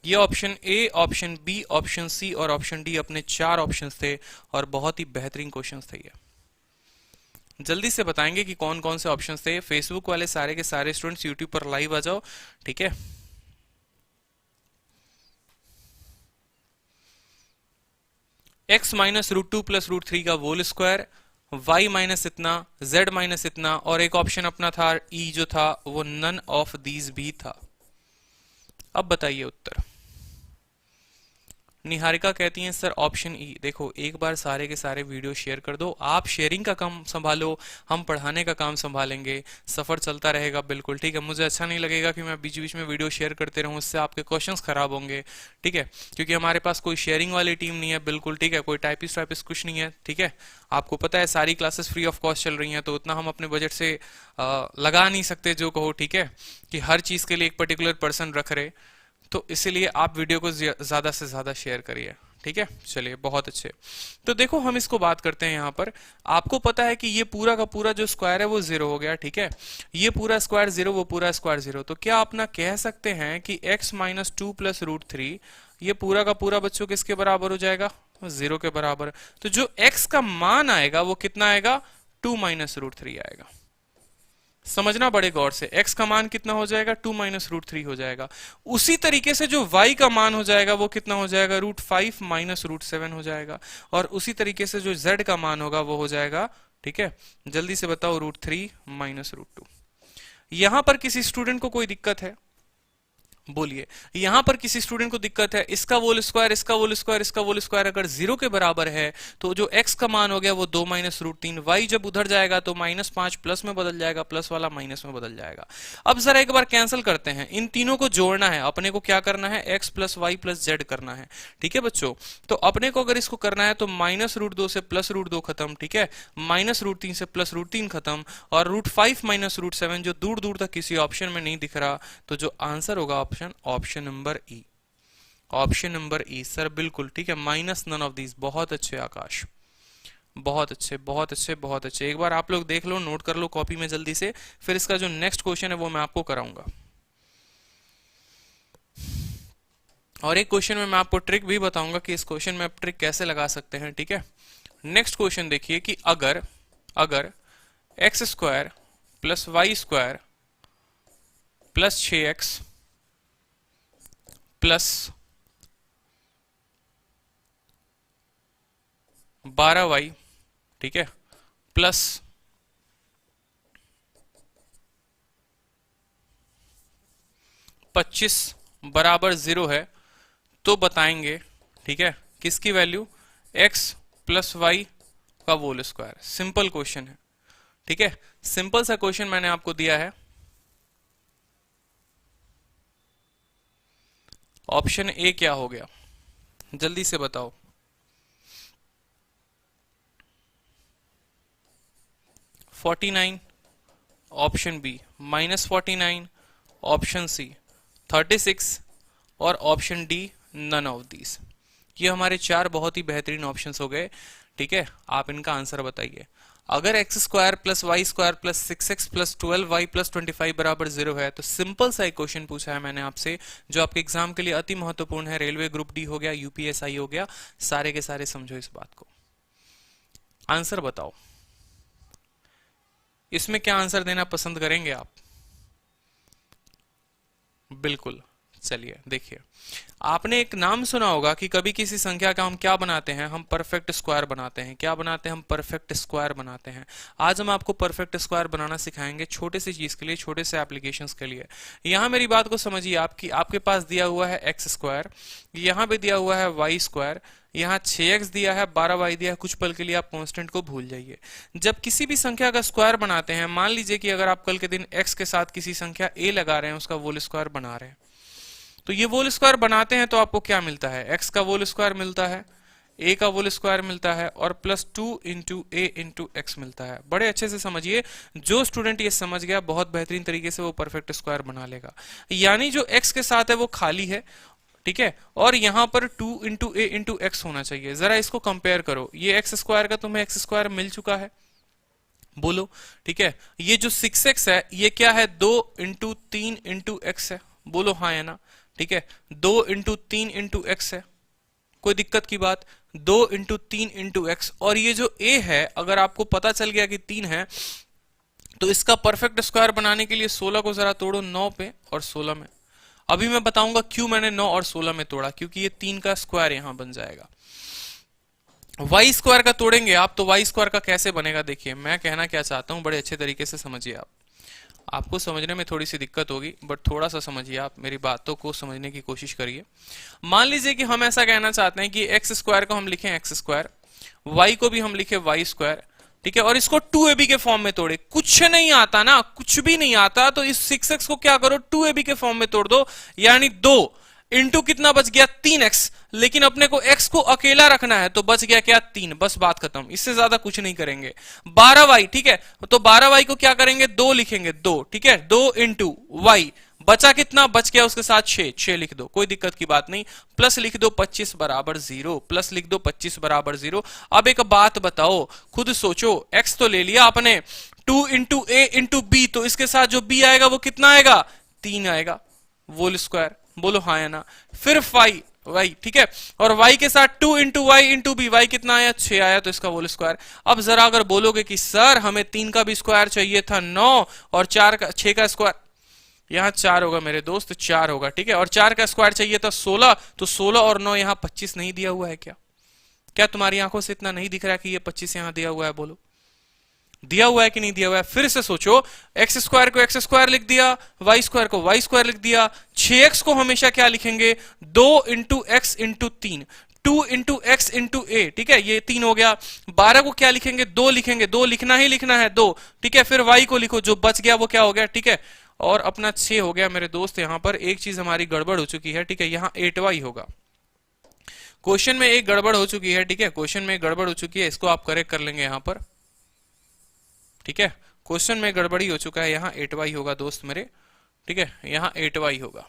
ये option A, option B, option C और ऑप्शन डी अपने 4 ऑप्शंस थे, और बहुत ही बेहतरीन क्वेश्चंस थे ये। जल्दी से बताएंगे कि कौन कौन से ऑप्शंस थे। फेसबुक वाले सारे के सारे स्टूडेंट्स यूट्यूब पर लाइव आ जाओ, ठीक है। x minus root two plus root three का होल स्क्वायर, y माइनस इतना, z माइनस इतना, और एक ऑप्शन अपना था e जो था वो नन ऑफ दीज भी था। अब बताइए उत्तर। निहारिका कहती हैं सर ऑप्शन ई। देखो एक बार सारे के सारे वीडियो शेयर कर दो, आप शेयरिंग का काम संभालो, हम पढ़ाने का काम संभालेंगे, सफर चलता रहेगा, बिल्कुल, ठीक है। मुझे अच्छा नहीं लगेगा कि मैं बीच बीच में वीडियो शेयर करते रहूं, इससे आपके क्वेश्चंस खराब होंगे, ठीक है, क्योंकि हमारे पास कोई शेयरिंग वाली टीम नहीं है, बिल्कुल, ठीक है, कोई टाइपिस्ट वाइपिस्ट कुछ नहीं है, ठीक है। आपको पता है सारी क्लासेस फ्री ऑफ कॉस्ट चल रही हैं, तो उतना हम अपने बजट से लगा नहीं सकते जो कहो, ठीक है, कि हर चीज के लिए एक पर्टिकुलर पर्सन रख रहे, तो इसीलिए आप वीडियो को ज्यादा से ज्यादा शेयर करिए, ठीक है। चलिए बहुत अच्छे। तो देखो हम इसको बात करते हैं यहाँ पर। आपको पता है कि ये पूरा का पूरा जो स्क्वायर है वो 0 हो गया, ठीक है। ये पूरा स्क्वायर 0, वो पूरा स्क्वायर 0, तो क्या अपना कह सकते हैं कि x minus two plus root three ये पूरा का पूरा बच्चों किसके बराबर हो जाएगा, 0 के बराबर। तो जो x का मान आएगा वो कितना आएगा, 2 माइनस रूट थ्री आएगा। समझना बड़े गौर से, x का मान कितना हो जाएगा, 2 माइनस रूट थ्री हो जाएगा। उसी तरीके से जो y का मान हो जाएगा वो कितना हो जाएगा, रूट 5 माइनस रूट 7 हो जाएगा, और उसी तरीके से जो z का मान होगा वो हो जाएगा, ठीक है। जल्दी से बताओ, रूट 3 माइनस रूट 2। यहां पर किसी स्टूडेंट को कोई दिक्कत है, बोलिए। यहां पर किसी स्टूडेंट को दिक्कत है, इसका होल स्क्वायर, इसका होल स्क्वायर, इसका होल स्क्वायर अगर 0 के बराबर है तो जो x का मान हो गया वो 2 माइनस रूट 3, y जब उधर जाएगा तो माइनस 5 प्लस में बदल जाएगा, प्लस वाला माइनस में बदल जाएगा। अब जरा एक बार कैंसिल करते हैं, इन तीनों को जोड़ना है अपने को, क्या करना है, x plus Y plus z करना है, ठीक है बच्चों। तो अपने को अगर इसको करना है तो माइनस रूट 2 से प्लस रूट 2 खत्म, ठीक है, माइनस रूट 3 से प्लस रूट 3 खत्म, और रूट 5 माइनस रूट 7 जो दूर दूर तक किसी ऑप्शन में नहीं दिख रहा, तो जो आंसर होगा ऑप्शन नंबर ई, ऑप्शन नंबर ई सर, बिल्कुल ठीक है, माइनस नन ऑफ दीज। बहुत अच्छे आकाश, बहुत अच्छे बहुत अच्छे बहुत अच्छे। एक बार आप लोग देख लो, नोट कर लो कॉपी में जल्दी से, फिर इसका जो नेक्स्ट क्वेश्चन है वो मैं आपको कराऊंगा। और एक क्वेश्चन में मैं आपको ट्रिक भी बताऊंगा कि इस क्वेश्चन में आप ट्रिक कैसे लगा सकते हैं, ठीक है। नेक्स्ट क्वेश्चन देखिए कि अगर x square plus Y square plus 6x plus 12y, ठीक है, प्लस 25 बराबर 0 है, तो बताएंगे, ठीक है, किसकी वैल्यू, x प्लस वाई का होल स्क्वायर। सिंपल क्वेश्चन है, ठीक है, सिंपल सा क्वेश्चन मैंने आपको दिया है। ऑप्शन ए क्या हो गया, जल्दी से बताओ। -49, ऑप्शन बी -49, ऑप्शन सी 36 और option D none of these. ये हमारे 4 बहुत ही बेहतरीन ऑप्शंस हो गए, ठीक है। आप इनका आंसर बताइए। अगर x square plus Y square plus 6x plus 12y plus 25 बराबर 0 है तो सिंपल सा एक क्वेश्चन पूछा है मैंने आपसे जो आपके एग्जाम के लिए अति महत्वपूर्ण है। रेलवे ग्रुप डी हो गया, यूपीएसआई हो गया, सारे के सारे समझो इस बात को। आंसर बताओ, इसमें क्या आंसर देना पसंद करेंगे आप? बिल्कुल, चलिए देखिए, आपने एक नाम सुना होगा कि कभी किसी संख्या का हम क्या बनाते हैं, हम परफेक्ट स्क्वायर बनाते हैं। क्या बनाते हैं? हम परफेक्ट स्क्वायर बनाते हैं। आज हम आपको परफेक्ट स्क्वायर बनाना सिखाएंगे, छोटे से चीज के लिए, छोटे से एप्लीकेशंस के लिए। यहां मेरी बात को समझिए, आपके पास दिया हुआ है एक्स स्क्वायर, यहां पे दिया हुआ है वाई स्क्वायर, यहाँ 6x दिया है, 12y दिया है। कुछ पल के लिए आप कांस्टेंट को भूल जाइए। जब किसी भी संख्या का स्क्वायर बनाते हैं, मान लीजिए कि अगर आप कल के दिन x के साथ किसी संख्या a लगा रहे हैं, उसका होल स्क्वायर बना रहे हैं, तो ये होल स्क्वायर बनाते हैं तो आपको क्या मिलता है? x का होल स्क्वायर मिलता है, a का होल स्क्वायर मिलता है और प्लस 2 इंटू ए इंटू एक्स मिलता है। बड़े अच्छे से समझिए, जो स्टूडेंट ये समझ गया बहुत बेहतरीन तरीके से वो परफेक्ट स्क्वायर बना लेगा। यानी जो x के साथ है वो खाली है, ठीक है, और यहां पर 2 इंटू ए इंटू एक्स होना चाहिए। जरा इसको कंपेयर करो, ये एक्स स्क्वायर का तुम्हें एक्स स्क्वायर मिल चुका है, बोलो, ठीक है। ये जो 6x है ये क्या है? 2 इंटू 3 इंटू एक्स है, बोलो हाँ या ना, ठीक है। 2 इंटू 3 इंटू एक्स है, कोई दिक्कत की बात? 2 इंटू 3 इंटू एक्स, और ये जो a है अगर आपको पता चल गया कि 3 है तो इसका परफेक्ट स्क्वायर बनाने के लिए 16 को जरा तोड़ो 9 पे और 16 में। अभी मैं बताऊंगा क्यों मैंने 9 और 16 में तोड़ा, क्योंकि ये 3 का स्क्वायर यहां बन जाएगा। वाई स्क्वायर का तोड़ेंगे आप तो वाई स्क्वायर का कैसे बनेगा? देखिए मैं कहना क्या चाहता हूं, बड़े अच्छे तरीके से समझिए। आपको समझने में थोड़ी सी दिक्कत होगी, बट थोड़ा सा समझिए, आप मेरी बातों को समझने की कोशिश करिए। मान लीजिए कि हम ऐसा कहना चाहते हैं कि एक्स स्क्वायर को हम लिखें एक्स स्क्वायर, वाई को भी हम लिखे वाई स्क्वायर, ठीक है, और इसको 2ab के फॉर्म में तोड़े। कुछ नहीं आता ना, कुछ भी नहीं आता, तो इस 6x को क्या करो? 2ab के फॉर्म में तोड़ दो, यानी 2 इंटू कितना बच गया? 3x। लेकिन अपने को x को अकेला रखना है तो बच गया क्या? 3। बस बात खत्म, इससे ज्यादा कुछ नहीं करेंगे। 12y, ठीक है, तो 12y को क्या करेंगे? 2 लिखेंगे, 2, ठीक है, 2 इंटू वाई, बचा कितना? बच गया उसके साथ 6, 6 लिख दो, कोई दिक्कत की बात नहीं। प्लस लिख दो 25 बराबर 0, प्लस लिख दो 25 बराबर 0। अब एक बात बताओ, खुद सोचो, x तो ले लिया आपने, 2 इंटू ए इंटू बी, तो इसके साथ जो b आएगा वो कितना आएगा? 3 आएगा, होल स्क्वायर, बोलो हाँ या ना। फिर वाई, ठीक है, और y के साथ 2 into y into b, y कितना आया? 6 आया, तो इसका होल स्क्वायर। अब जरा अगर बोलोगे कि सर हमें 3 का भी स्क्वायर चाहिए था 9, और 6 का स्क्वायर, यहां 4 होगा मेरे दोस्त, 4 होगा, ठीक है, और 4 का स्क्वायर चाहिए था 16, तो 16 और 9 यहां 25 नहीं दिया हुआ है क्या? क्या तुम्हारी आंखों से इतना नहीं दिख रहा है कि ये 25 यहां दिया हुआ है? बोलो, दिया हुआ है कि नहीं दिया हुआ है? फिर से सोचो, एक्स स्क्वायर को एक्स स्क्वायर लिख दिया, वाई स्क्वायर को वाई स्क्वायर लिख दिया, 6x को हमेशा क्या लिखेंगे? 2 into x into 3, 2 into x into A, ठीक है, ये 3 हो गया। 12 को क्या लिखेंगे? 2 लिखेंगे, 2 लिखना ही लिखना है, 2, ठीक है। फिर y को लिखो, जो बच गया वो क्या हो गया? ठीक है, और अपना 6 हो गया मेरे दोस्त। यहां पर एक चीज हमारी गड़बड़ हो चुकी है, ठीक है, यहां 8y होगा। क्वेश्चन में एक गड़बड़ हो चुकी है, ठीक है, क्वेश्चन में एक गड़बड़ हो चुकी है, इसको आप करेक्ट कर लेंगे यहां पर, ठीक है। क्वेश्चन में गड़बड़ी हो चुका है, यहां 8y होगा दोस्त मेरे, ठीक है, यहां 8y होगा,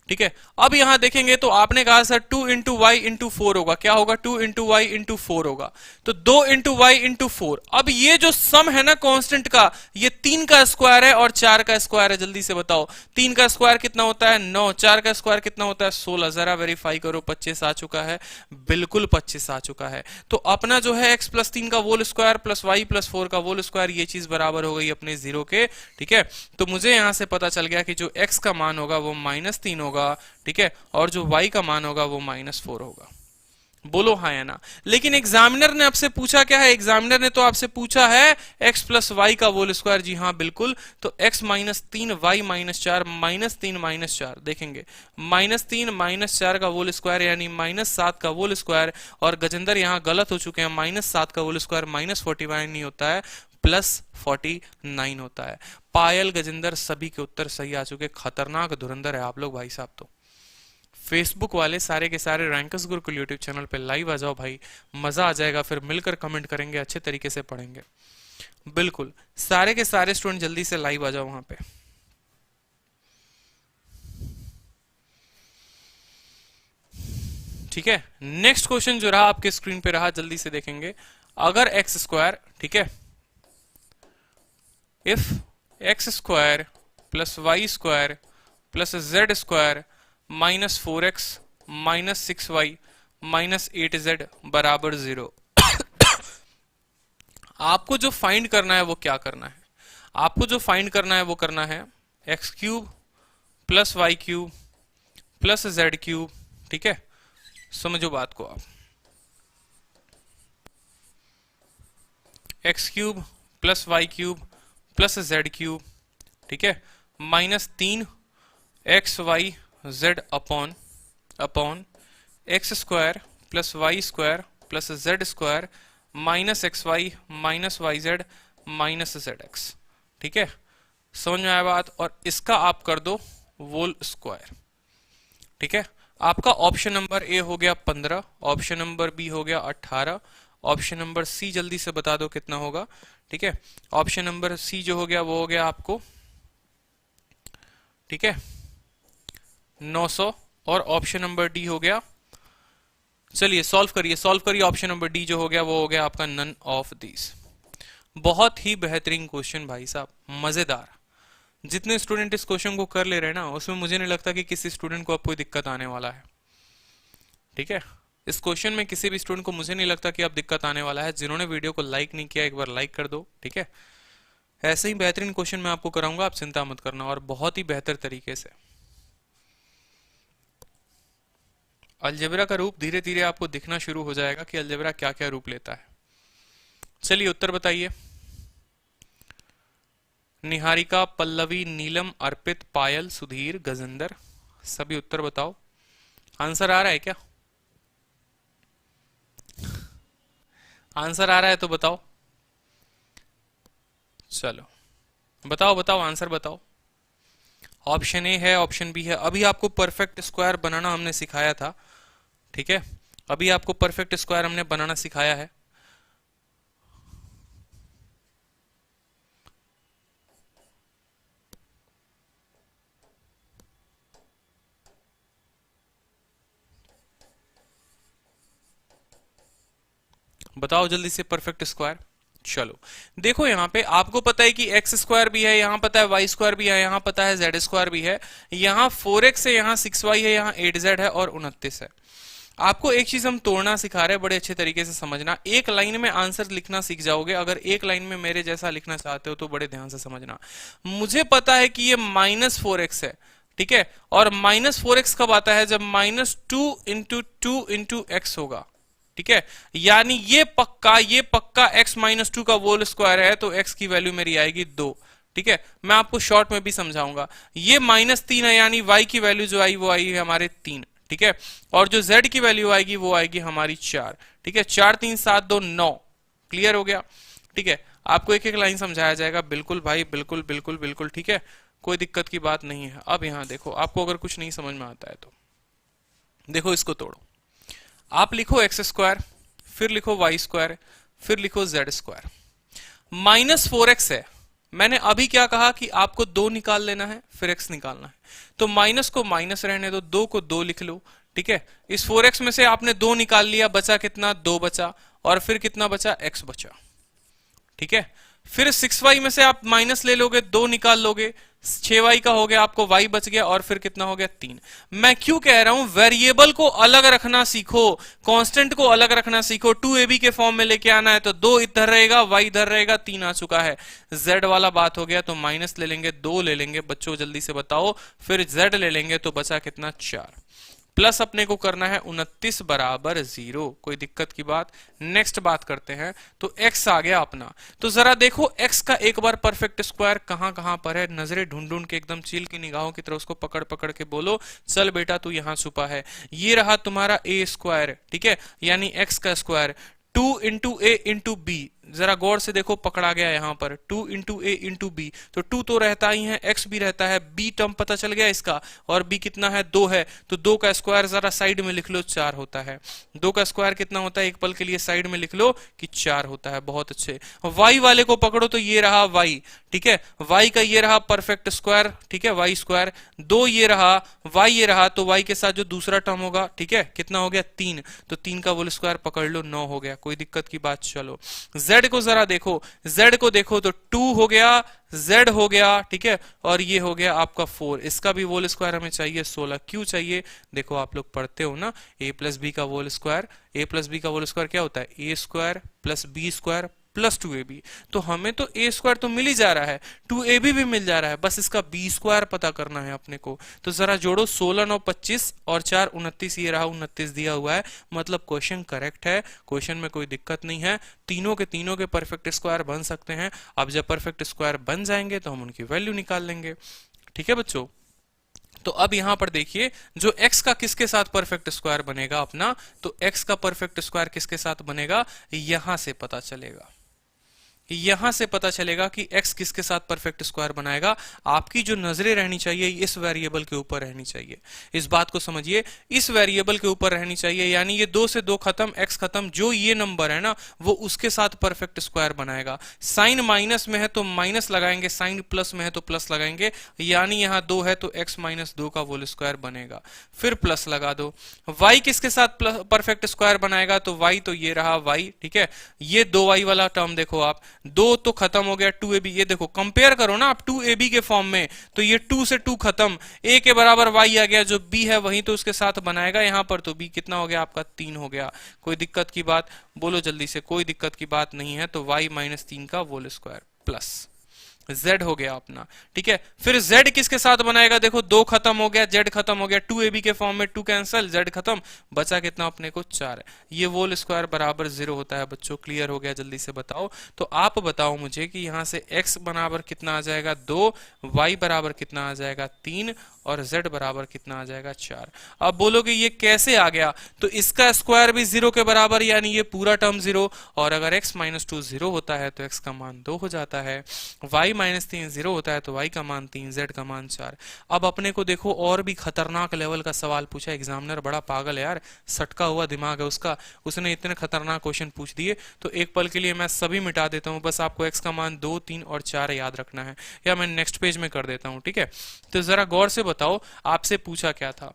ठीक है। अब यहां देखेंगे तो आपने कहा सर 2 इंटू वाई इंटू 4 होगा, क्या होगा? 2 इंटू वाई इंटू 4 होगा, तो 2 इंटू वाई इंटू 4। अब ये जो सम है ना कांस्टेंट का, ये 3 का स्क्वायर है और 4 का स्क्वायर है। जल्दी से बताओ, 3 का स्क्वायर कितना होता है? 9, 4 का स्क्वायर कितना होता है? 16। जरा वेरीफाई करो, 25 आ चुका है, बिल्कुल 25 आ चुका है। तो अपना जो है x प्लस 3 का whole square plus Y plus 4 का होल स्क्वायर, ये चीज बराबर हो गई अपने 0 के, ठीक है। तो मुझे यहां से पता चल गया कि जो x का मान होगा वो -3 होगा, ठीक है, और जो y का मान होगा वो -4 होगा। बोलो हाँ या ना। लेकिन एग्जामिनर ने आपसे पूछा क्या है? एग्जामिनर ने तो आपसे पूछा है x प्लस वाई का होल स्क्वायर। जी हाँ बिल्कुल, तो x -3 y -4, -3 -4 देखेंगे, -3 -4 का होल स्क्वायर यानी -7 का होल स्क्वायर। और गजेंद्र यहाँ गलत हो चुके हैं, -7 का होल स्क्वायर -49 नहीं होता है, +49 होता है। पायल, गजेंद्र सभी के उत्तर सही आ चुके। खतरनाक धुरंधर है आप लोग भाई साहब। तो फेसबुक वाले सारे के सारे रैंकर्स गुरुकुल यूट्यूब चैनल पे लाइव आ जाओ भाई, मजा आ जाएगा, फिर मिलकर कमेंट करेंगे, अच्छे तरीके से पढ़ेंगे। बिल्कुल, सारे के सारे स्टूडेंट जल्दी से लाइव आ जाओ वहां पे। ठीक है, नेक्स्ट क्वेश्चन जो रहा आपके स्क्रीन पे रहा, जल्दी से देखेंगे। अगर एक्स स्क्वायर, ठीक है। If x square plus Y square plus Z square minus 4x minus 6y minus 8z बराबर 0। आपको जो फाइंड करना है वो क्या करना है? आपको जो फाइंड करना है वो करना है x cube plus y cube plus z cube. ठीक है, समझो बात को आप। X cube plus y cube plus z cube, ठीक है, minus 3 XY Z upon x square plus Y square plus Z square minus XY minus YZ minus ZX। ठीक है, समझ में आया बात? और इसका आप कर दो होल स्क्वायर। ठीक है, आपका ऑप्शन नंबर ए हो गया 15, ऑप्शन नंबर बी हो गया 18, ऑप्शन नंबर सी जल्दी से बता दो कितना होगा। ठीक है, ऑप्शन नंबर सी जो हो गया वो हो गया आपको, ठीक है, 900, और ऑप्शन नंबर डी हो गया, चलिए सॉल्व करिए ऑप्शन नंबर डी जो हो गया वो हो गया आपका नन ऑफ दीज। बहुत ही बेहतरीन क्वेश्चन भाई साहब, मजेदार। जितने स्टूडेंट इस क्वेश्चन को कर ले रहे हैं ना, उसमें मुझे नहीं लगता कि किसी स्टूडेंट को अब कोई दिक्कत आने वाला है। ठीक है, इस क्वेश्चन में किसी भी स्टूडेंट को मुझे नहीं लगता कि अब दिक्कत आने वाला है। जिन्होंने वीडियो को लाइक नहीं किया एक बार लाइक कर दो। ठीक है, ऐसे ही बेहतरीन क्वेश्चन मैं आपको कराऊंगा, आप चिंता मत करना, और बहुत ही बेहतर तरीके से। अलजेब्रा का रूप धीरे धीरे आपको दिखना शुरू हो जाएगा कि अलजेब्रा क्या क्या रूप लेता है। चलिए उत्तर बताइए। निहारिका, पल्लवी, नीलम, अर्पित, पायल, सुधीर, गजेंद्र, सभी उत्तर बताओ। आंसर आ रहा है क्या? आंसर आ रहा है तो बताओ। चलो बताओ आंसर बताओ। ऑप्शन ए है, ऑप्शन बी है। अभी आपको परफेक्ट स्क्वायर बनाना हमने सिखाया था। ठीक है, अभी आपको परफेक्ट स्क्वायर हमने बनाना सिखाया है। बताओ जल्दी से परफेक्ट स्क्वायर। चलो देखो, यहां पे आपको पता है कि एक्स स्क्वायर भी है, यहां पता है वाई स्क्वायर भी है, यहां पता है जेड स्क्वायर भी है, यहां 4x है, यहां 6y है, यहां 8z है और 29 है। आपको एक चीज हम तोड़ना सिखा रहे हैं, बड़े अच्छे तरीके से समझना। एक लाइन में आंसर लिखना सीख जाओगे। अगर एक लाइन में मेरे जैसा लिखना चाहते हो तो बड़े ध्यान से समझना। मुझे पता है कि ये -4x है, ठीक है, और -4x कब आता है? जब -2 × 2 × x होगा। ठीक है, यानी ये पक्का x -2 का होल स्क्वायर है, तो x की वैल्यू मेरी आएगी 2। ठीक है, मैं आपको शॉर्ट में भी समझाऊंगा। ये -3 है, यानी y की वैल्यू जो आई वो आई है हमारे 3। ठीक है, और जो z की वैल्यू आएगी वो आएगी हमारी 4। ठीक है, 4 3 7 2 9। क्लियर हो गया? ठीक है, आपको एक एक लाइन समझाया जाएगा। बिल्कुल भाई, बिल्कुल बिल्कुल बिल्कुल। ठीक है, कोई दिक्कत की बात नहीं है। अब यहां देखो, आपको अगर कुछ नहीं समझ में आता है तो देखो, इसको तोड़ो। आप लिखो एक्स स्क्वायर, फिर लिखो वाई स्क्वायर, फिर लिखो जेड स्क्वायर। -4x है। मैंने अभी क्या कहा कि आपको 2 निकाल लेना है, फिर x निकालना है। तो माइनस को माइनस रहने दो, 2 को 2 लिख लो। ठीक है, इस 4x में से आपने 2 निकाल लिया, बचा कितना? 2 बचा, और फिर कितना बचा? x बचा। ठीक है, फिर 6y में से आप माइनस ले लोगे, 2 निकाल लोगे, 6y का हो गया, आपको y बच गया, और फिर कितना हो गया? 3। मैं क्यों कह रहा हूं? वेरिएबल को अलग रखना सीखो, कांस्टेंट को अलग रखना सीखो। 2ab के फॉर्म में लेके आना है तो 2 इधर रहेगा, y इधर रहेगा, 3 आ चुका है। z वाला बात हो गया, तो माइनस ले लेंगे, 2 ले लेंगे। बच्चों जल्दी से बताओ, फिर z ले लेंगे, तो बचा कितना? 4। प्लस अपने को करना है 29 बराबर 0। कोई दिक्कत की बात? नेक्स्ट बात करते हैं। तो x आ गया अपना। तो जरा देखो x का एक बार परफेक्ट स्क्वायर कहां कहां पर है। नजरें ढूंढ ढूंढ के, एकदम चील की निगाहों की तरह उसको पकड़ पकड़ के बोलो, चल बेटा तू यहां छुपा है। ये रहा तुम्हारा a स्क्वायर, ठीक है, यानी x का स्क्वायर। 2 × a × b, जरा गौर से देखो, पकड़ा गया यहां पर 2 × a × b। तो 2 तो रहता ही है, x भी रहता है, b टर्म पता चल गया इसका, और b कितना है? 2 है। तो 2 का स्क्वायर जरा साइड में लिख लो, 4 होता है। 2 का स्क्वायर कितना होता है? एक पल के लिए साइड में लिख लो कि 4 होता है। बहुत अच्छे। y वाले को पकड़ो, तो ये रहा y। ठीक है, y का ये रहा परफेक्ट स्क्वायर, ठीक है, y स्क्वायर। 2 ये रहा, y ये रहा, तो y के साथ जो दूसरा टर्म होगा, ठीक है, कितना हो गया? 3। तो 3 का होल स्क्वायर पकड़ लो, 9 हो गया। कोई दिक्कत की बात? चलो z z को जरा देखो, z को देखो तो 2 हो गया, z हो गया, ठीक है, और ये हो गया आपका 4। इसका भी होल स्क्वायर हमें चाहिए 16। क्यों चाहिए? देखो आप लोग पढ़ते हो ना, a प्लस बी का whole square, a plus B का होल स्क्वायर क्या होता है? A square plus B square plus 2ab। तो हमें तो a स्क्वायर तो मिल ही जा रहा है, 2ab भी मिल जा रहा है, बस इसका b स्क्वायर पता करना है अपने को। तो जरा जोड़ो, 16 9 25 और 4 29, ये रहा 29 दिया हुआ है, मतलब क्वेश्चन करेक्ट है, क्वेश्चन में कोई दिक्कत नहीं है, तीनों के परफेक्ट स्क्वायर बन सकते हैं। अब जब परफेक्ट स्क्वायर बन जाएंगे तो हम उनकी वैल्यू निकाल लेंगे। ठीक है बच्चों, तो अब यहां पर देखिए, जो x का किसके साथ परफेक्ट स्क्वायर बनेगा अपना, तो x का परफेक्ट स्क्वायर किसके साथ बनेगा, यहां से पता चलेगा, यहां से पता चलेगा कि x किसके साथ परफेक्ट स्क्वायर बनाएगा। आपकी जो नजरें रहनी चाहिए इस वेरिएबल के ऊपर रहनी चाहिए, इस बात को समझिए, इस वेरिएबल के ऊपर रहनी चाहिए, यानी ये 2 से 2 खत्म, x खत्म, जो ये नंबर है ना वो उसके साथ परफेक्ट स्क्वायर बनाएगा। साइन माइनस में है तो माइनस लगाएंगे, साइन प्लस में है तो प्लस लगाएंगे, यानी यहां 2 है तो x माइनस 2 का होल स्क्वायर बनेगा, फिर प्लस लगा दो। y किसके साथ परफेक्ट स्क्वायर बनाएगा, तो y तो ये रहा y, ठीक है, ये 2y वाला टर्म देखो आप, 2 तो खत्म हो गया, 2ab, ये देखो कंपेयर करो ना आप 2ab के फॉर्म में, तो ये 2 से 2 खत्म, a के बराबर y आ गया, जो b है वही तो उसके साथ बनाएगा, यहां पर तो b कितना हो गया आपका 3 हो गया। कोई दिक्कत की बात बोलो जल्दी से, कोई दिक्कत की बात नहीं है, तो y माइनस 3 का होल स्क्वायर प्लस z हो गया अपना, ठीक है। फिर z किसके साथ बनाएगा, देखो 2 खत्म हो गया, z खत्म हो गया, 2ab के फॉर्म में 2 कैंसल, z खत्म, बचा कितना अपने को 4 है, ये होल स्क्वायर बराबर 0 होता है बच्चों। क्लियर हो गया, जल्दी से बताओ। तो आप बताओ मुझे कि यहां से x बराबर कितना आ जाएगा 2, y बराबर कितना आ जाएगा 3 और z बराबर कितना आ जाएगा 4। अब बोलोगे ये कैसे आ गया, तो इसका स्क्वायर भी 0 के बराबर, यानी ये पूरा टर्म 0, और अगर x माइनस 2 0 होता है तो x का मान 2 हो जाता है, y माइनस 3 0 होता है तो y का मान 3, z का मान 4। अब अपने को देखो और भी खतरनाक लेवल का सवाल पूछा, एग्जामिनर बड़ा पागल है यार, सटका हुआ दिमाग है उसका, उसने इतने खतरनाक क्वेश्चन पूछ दिए, तो एक पल के लिए मैं सभी मिटा देता हूं, बस आपको x का मान 2 3 और 4 याद रखना है, या मैं नेक्स्ट पेज में कर देता हूं, ठीक है। तो जरा गौर से बताओ आपसे पूछा क्या था,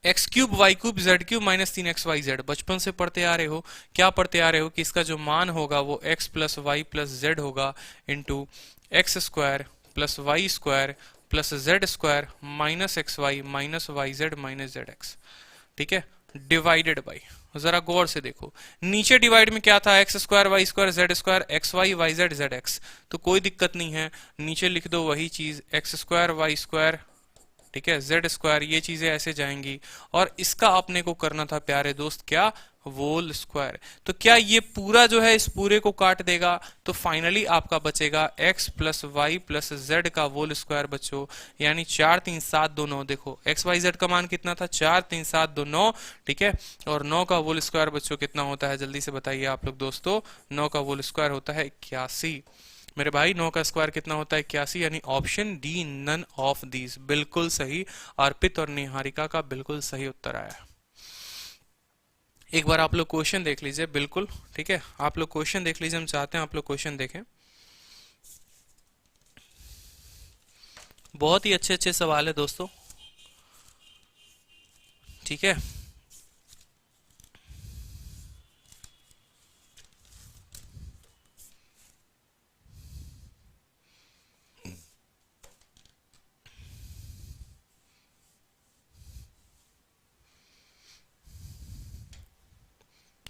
x cube Y cube Z cube minus 3xyz, बचपन से पढ़ते आ रहे हो, क्या पढ़ते आ रहे हो कि इसका जो मान होगा वो x plus Y plus Z होगा, into X square plus Y square plus Z square minus X Y minus Y Z minus Z X, ठीक है, डिवाइडेड बाई, जरा गौर से देखो, नीचे डिवाइड में क्या था, x square Y square z square, x y y z z x, तो कोई दिक्कत नहीं है, नीचे लिख दो वही चीज, एक्स स्क्वायर वाई स्क्वायर, ठीक है, जेड स्क्वायर, ये चीजें ऐसे जाएंगी, और इसका अपने को करना था प्यारे दोस्त क्या, वोल स्क्वायर। तो क्या ये पूरा जो है इस पूरे को काट देगा, तो फाइनली आपका बचेगा x plus Y plus z का वोल स्क्वायर बच्चों, यानी 4 3 7 2 9, देखो x y z का मान कितना था 4 3 7 2 9, ठीक है, और 9 का वोल स्क्वायर बच्चों कितना होता है, जल्दी से बताइए आप लोग दोस्तों, 9 का वोल स्क्वायर होता है 81। मेरे भाई 9 का स्क्वायर कितना होता है 81, यानी option D none of these, बिल्कुल सही, अर्पित और निहारिका का बिल्कुल सही उत्तर आया। एक बार आप लोग क्वेश्चन देख लीजिए, बिल्कुल ठीक है, आप लोग क्वेश्चन देख लीजिए, हम चाहते हैं आप लोग क्वेश्चन देखें, बहुत ही अच्छे अच्छे सवाल है दोस्तों, ठीक है।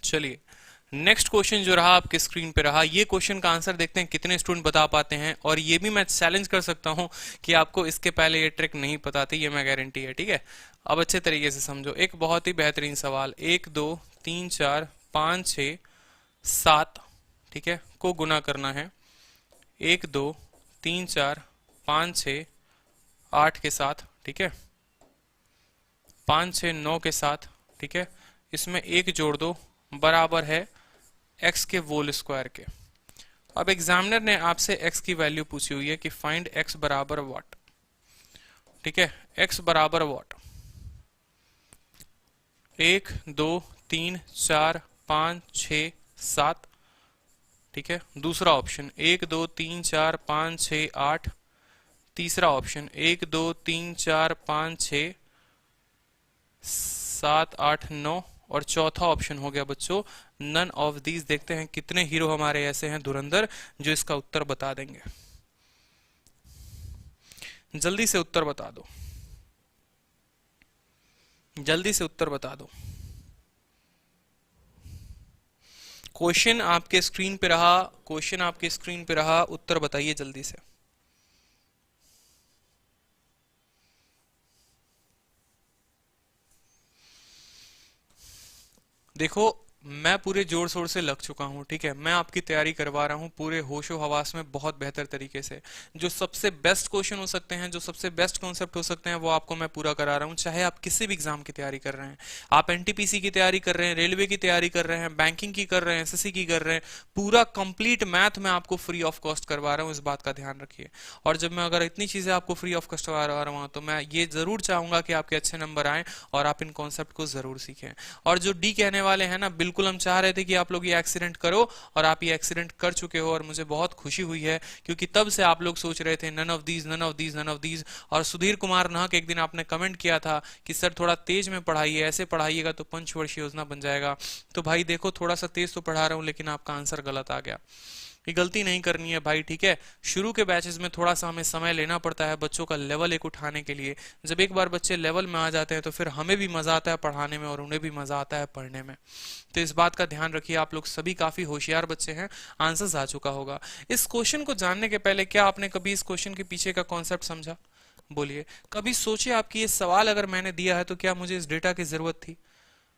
चलिए नेक्स्ट क्वेश्चन जो रहा आपके स्क्रीन पे रहा, ये क्वेश्चन का आंसर देखते हैं कितने स्टूडेंट बता पाते हैं, और ये भी मैं चैलेंज कर सकता हूं कि आपको इसके पहले ये ट्रिक नहीं पता थी, ये मैं गारंटी है, ठीक है। अब अच्छे तरीके से समझो, एक बहुत ही बेहतरीन सवाल, 1 2 3 4 5 6 7, ठीक है, को गुना करना है, 1 2 3 4 5 6 8 के साथ, ठीक है, 5 6 9 के साथ, ठीक है, इसमें एक जोड़ दो, बराबर है x के वोल स्क्वायर के। अब एग्जामिनर ने आपसे x की वैल्यू पूछी हुई है कि फाइंड x बराबर व्हाट, ठीक है, x बराबर व्हाट, 1 2 3 4 5 6 7, ठीक है, दूसरा ऑप्शन 1 2 3 4 5 6 8, तीसरा ऑप्शन 1 2 3 4 5 6 7 8 9, और चौथा ऑप्शन हो गया बच्चों नन ऑफ दीज। देखते हैं कितने हीरो हमारे ऐसे हैं धुरंधर जो इसका उत्तर बता देंगे। जल्दी से उत्तर बता दो, जल्दी से उत्तर बता दो। क्वेश्चन आपके स्क्रीन पे रहा, क्वेश्चन आपके स्क्रीन पे रहा, उत्तर बताइए जल्दी से। देखो मैं पूरे जोर शोर से लग चुका हूं, ठीक है, मैं आपकी तैयारी करवा रहा हूं पूरे होशो हवास में बहुत बेहतर तरीके से। जो सबसे बेस्ट क्वेश्चन हो सकते हैं, जो सबसे बेस्ट कॉन्सेप्ट हो सकते हैं, वो आपको मैं पूरा करा रहा हूं। चाहे आप किसी भी एग्जाम की तैयारी कर रहे हैं, आप एनटीपीसी की तैयारी कर रहे हैं, रेलवे की तैयारी कर रहे हैं, बैंकिंग की कर रहे हैं, एसएससी की कर रहे हैं, पूरा कंप्लीट मैथ मैं आपको फ्री ऑफ कॉस्ट करवा रहा हूँ, इस बात का ध्यान रखिए। और जब मैं अगर इतनी चीजें आपको फ्री ऑफ कॉस्ट करवा रहा हूँ तो मैं ये जरूर चाहूंगा कि आपके अच्छे नंबर आए और आप इन कॉन्सेप्ट को जरूर सीखें। और जो डी कहने वाले हैं ना, बिल्कुल हम चाह रहे थे कि आप लोग ये एक्सीडेंट करो और आप ये एक्सीडेंट कर चुके हो, और मुझे बहुत खुशी हुई है क्योंकि तब से आप लोग सोच रहे थे none of these, none of these, none of these. और सुधीर कुमार नाहक एक दिन आपने कमेंट किया था कि सर थोड़ा तेज में पढ़ाइए, ऐसे पढ़ाइएगा तो पंचवर्षीय योजना बन जाएगा। तो भाई देखो थोड़ा सा तेज तो पढ़ा रहा हूं लेकिन आपका आंसर गलत आ गया। ये गलती नहीं करनी है भाई, ठीक है। शुरू के बैचेस में थोड़ा सा हमें समय लेना पड़ता है बच्चों का लेवल एक उठाने के लिए। जब एक बार बच्चे लेवल में आ जाते हैं तो फिर हमें भी मजा आता है पढ़ाने में और उन्हें भी मजा आता है पढ़ने में। तो इस बात का ध्यान रखिए। आप लोग सभी काफी होशियार बच्चे हैं, आंसर आ चुका होगा। इस क्वेश्चन को जानने के पहले क्या आपने कभी इस क्वेश्चन के पीछे का कॉन्सेप्ट समझा? बोलिए। कभी सोचे आपकी ये सवाल अगर मैंने दिया है तो क्या मुझे इस डेटा की जरूरत थी?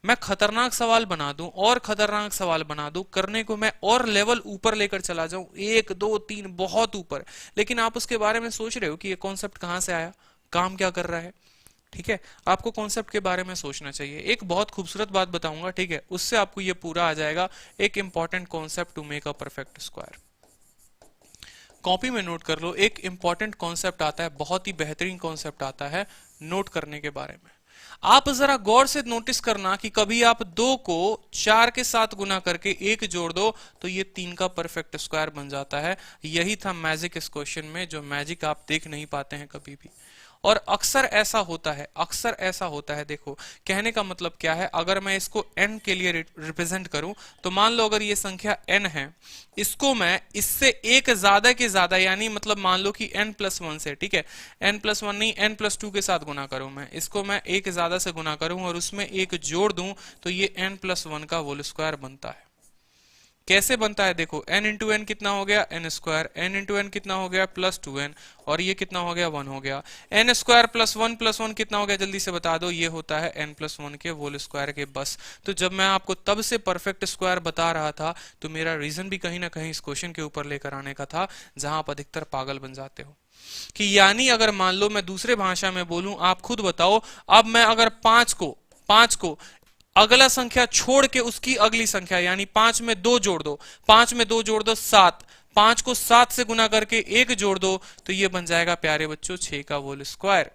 मैं खतरनाक सवाल बना दूं और खतरनाक सवाल बना दूं, करने को मैं और लेवल ऊपर लेकर चला जाऊं, 1 2 3 बहुत ऊपर, लेकिन आप उसके बारे में सोच रहे हो कि ये कॉन्सेप्ट कहां से आया, काम क्या कर रहा है। ठीक है, आपको कॉन्सेप्ट के बारे में सोचना चाहिए। एक बहुत खूबसूरत बात बताऊंगा, ठीक है, उससे आपको ये पूरा आ जाएगा। एक important concept to make a perfect square, copy में नोट कर लो। एक इंपॉर्टेंट कॉन्सेप्ट आता है, बहुत ही बेहतरीन कॉन्सेप्ट आता है नोट करने के बारे में। आप जरा गौर से नोटिस करना कि कभी आप 2 को 4 के साथ गुना करके 1 जोड़ दो तो ये 3 का परफेक्ट स्क्वायर बन जाता है। यही था मैजिक इस क्वेश्चन में, जो मैजिक आप देख नहीं पाते हैं कभी भी। और अक्सर ऐसा होता है, अक्सर ऐसा होता है। देखो कहने का मतलब क्या है, अगर मैं इसको n के लिए रिप्रेजेंट करूं तो मान लो अगर ये संख्या n है, इसको मैं इससे एक ज्यादा के ज्यादा, यानी मतलब मान लो कि n+1 से, ठीक है, n+1 नहीं n+2 के साथ गुना करूं, मैं इसको मैं एक ज्यादा से गुना करूं और उसमें एक जोड़ दूं तो ये n+1 का होल स्क्वायर बनता है। कैसे बनता है? देखो n इंटू एन कितना हो गया, n square, n into n कितना हो गया, +2n, और ये कितना हो गया, 1 हो गया। n स्क्वायर +1 कितना हो गया, जल्दी से बता दो। ये होता है n+1 के होल स्क्वायर के, बस। तो जब मैं आपको तब से परफेक्ट स्क्वायर बता रहा था तो मेरा रीजन भी कहीं ना कहीं इस क्वेश्चन के ऊपर लेकर आने का था, जहां आप अधिकतर पागल बन जाते हो। कि यानी अगर मान लो मैं दूसरे भाषा में बोलूं, आप खुद बताओ, अब मैं अगर 5 को अगला संख्या छोड़ के उसकी अगली संख्या, यानी 5 में 2 जोड़ दो, 5 में 2 जोड़ दो 7, 5 को 7 से गुना करके 1 जोड़ दो तो ये बन जाएगा प्यारे बच्चों 6 का होल स्क्वायर।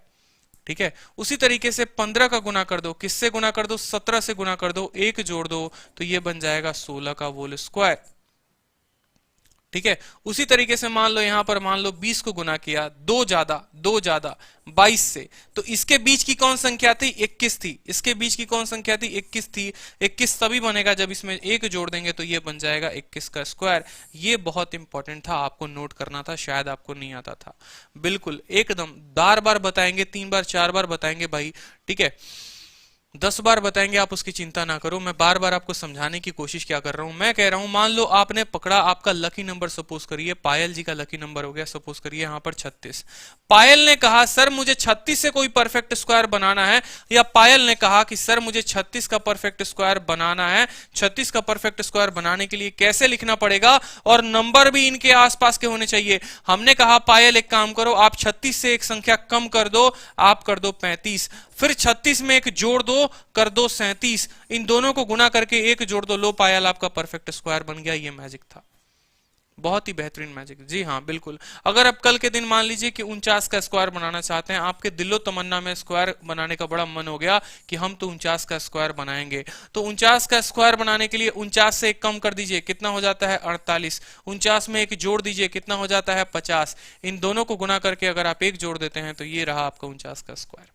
ठीक है, उसी तरीके से 15 का गुना कर दो, किससे गुना कर दो, 17 से गुना कर दो, 1 जोड़ दो तो ये बन जाएगा 16 का होल स्क्वायर। ठीक है, उसी तरीके से मान लो यहां पर मान लो 20 को गुना किया, 2 ज्यादा 22 से, तो इसके बीच की कौन संख्या थी, 21 थी। इसके बीच की कौन संख्या थी, 21 थी। 21 तभी बनेगा जब इसमें 1 जोड़ देंगे तो ये बन जाएगा 21 का स्क्वायर। ये बहुत इंपॉर्टेंट था, आपको नोट करना था, शायद आपको नहीं आता था। बिल्कुल एकदम बार बार बताएंगे, 3 बार 4 बार बताएंगे भाई, ठीक है, 10 बार बताएंगे, आप उसकी चिंता ना करो। मैं बार बार आपको समझाने की कोशिश क्या कर रहा हूं, मैं कह रहा हूं मान लो आपने पकड़ा, आपका लकी नंबर सपोज करिए पायल जी का लकी नंबर हो गया, सपोज करिए यहां पर 36। पायल ने कहा सर मुझे 36 से कोई परफेक्ट स्क्वायर बनाना है, या पायल ने कहा कि सर मुझे 36 का परफेक्ट स्क्वायर बनाना है। 36 का परफेक्ट स्क्वायर बनाने के लिए कैसे लिखना पड़ेगा, और नंबर भी इनके आसपास के होने चाहिए। हमने कहा पायल एक काम करो, आप 36 से एक संख्या कम कर दो, आप कर दो 35, फिर 36 में एक जोड़ दो, कर दो 37, इन दोनों को गुना करके एक जोड़ दो, लो पायल आपका परफेक्ट स्क्वायर बन गया। ये मैजिक था, बहुत ही बेहतरीन मैजिक। जी हाँ बिल्कुल। अगर आप कल के दिन मान लीजिए कि 49 का स्क्वायर बनाना चाहते हैं, आपके दिलो तमन्ना में स्क्वायर बनाने का बड़ा मन हो गया कि हम तो 49 का स्क्वायर बनाएंगे, तो 49 का स्क्वायर बनाने के लिए 49 से एक कम कर दीजिए, कितना हो जाता है 48, 49 में एक जोड़ दीजिए, कितना हो जाता है 50, इन दोनों को गुना करके अगर आप एक जोड़ देते हैं तो ये रहा आपका 49 का स्क्वायर।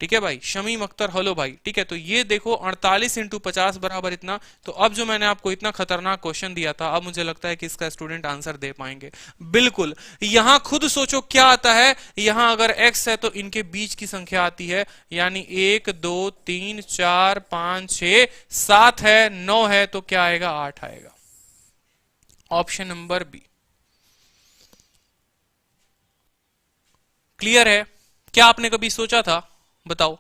ठीक है भाई, शमीम अख्तर हेलो भाई। ठीक है, तो ये देखो 48 इंटू 50 बराबर इतना। तो अब जो मैंने आपको इतना खतरनाक क्वेश्चन दिया था, अब मुझे लगता है कि इसका स्टूडेंट आंसर दे पाएंगे। बिल्कुल, यहां खुद सोचो क्या आता है। यहां अगर x है तो इनके बीच की संख्या आती है, यानी 1 2 3 4 5 6 7 है, 9 है, तो क्या आएगा? 8 आएगा। Option number B. क्लियर है? क्या आपने कभी सोचा था? बताओ।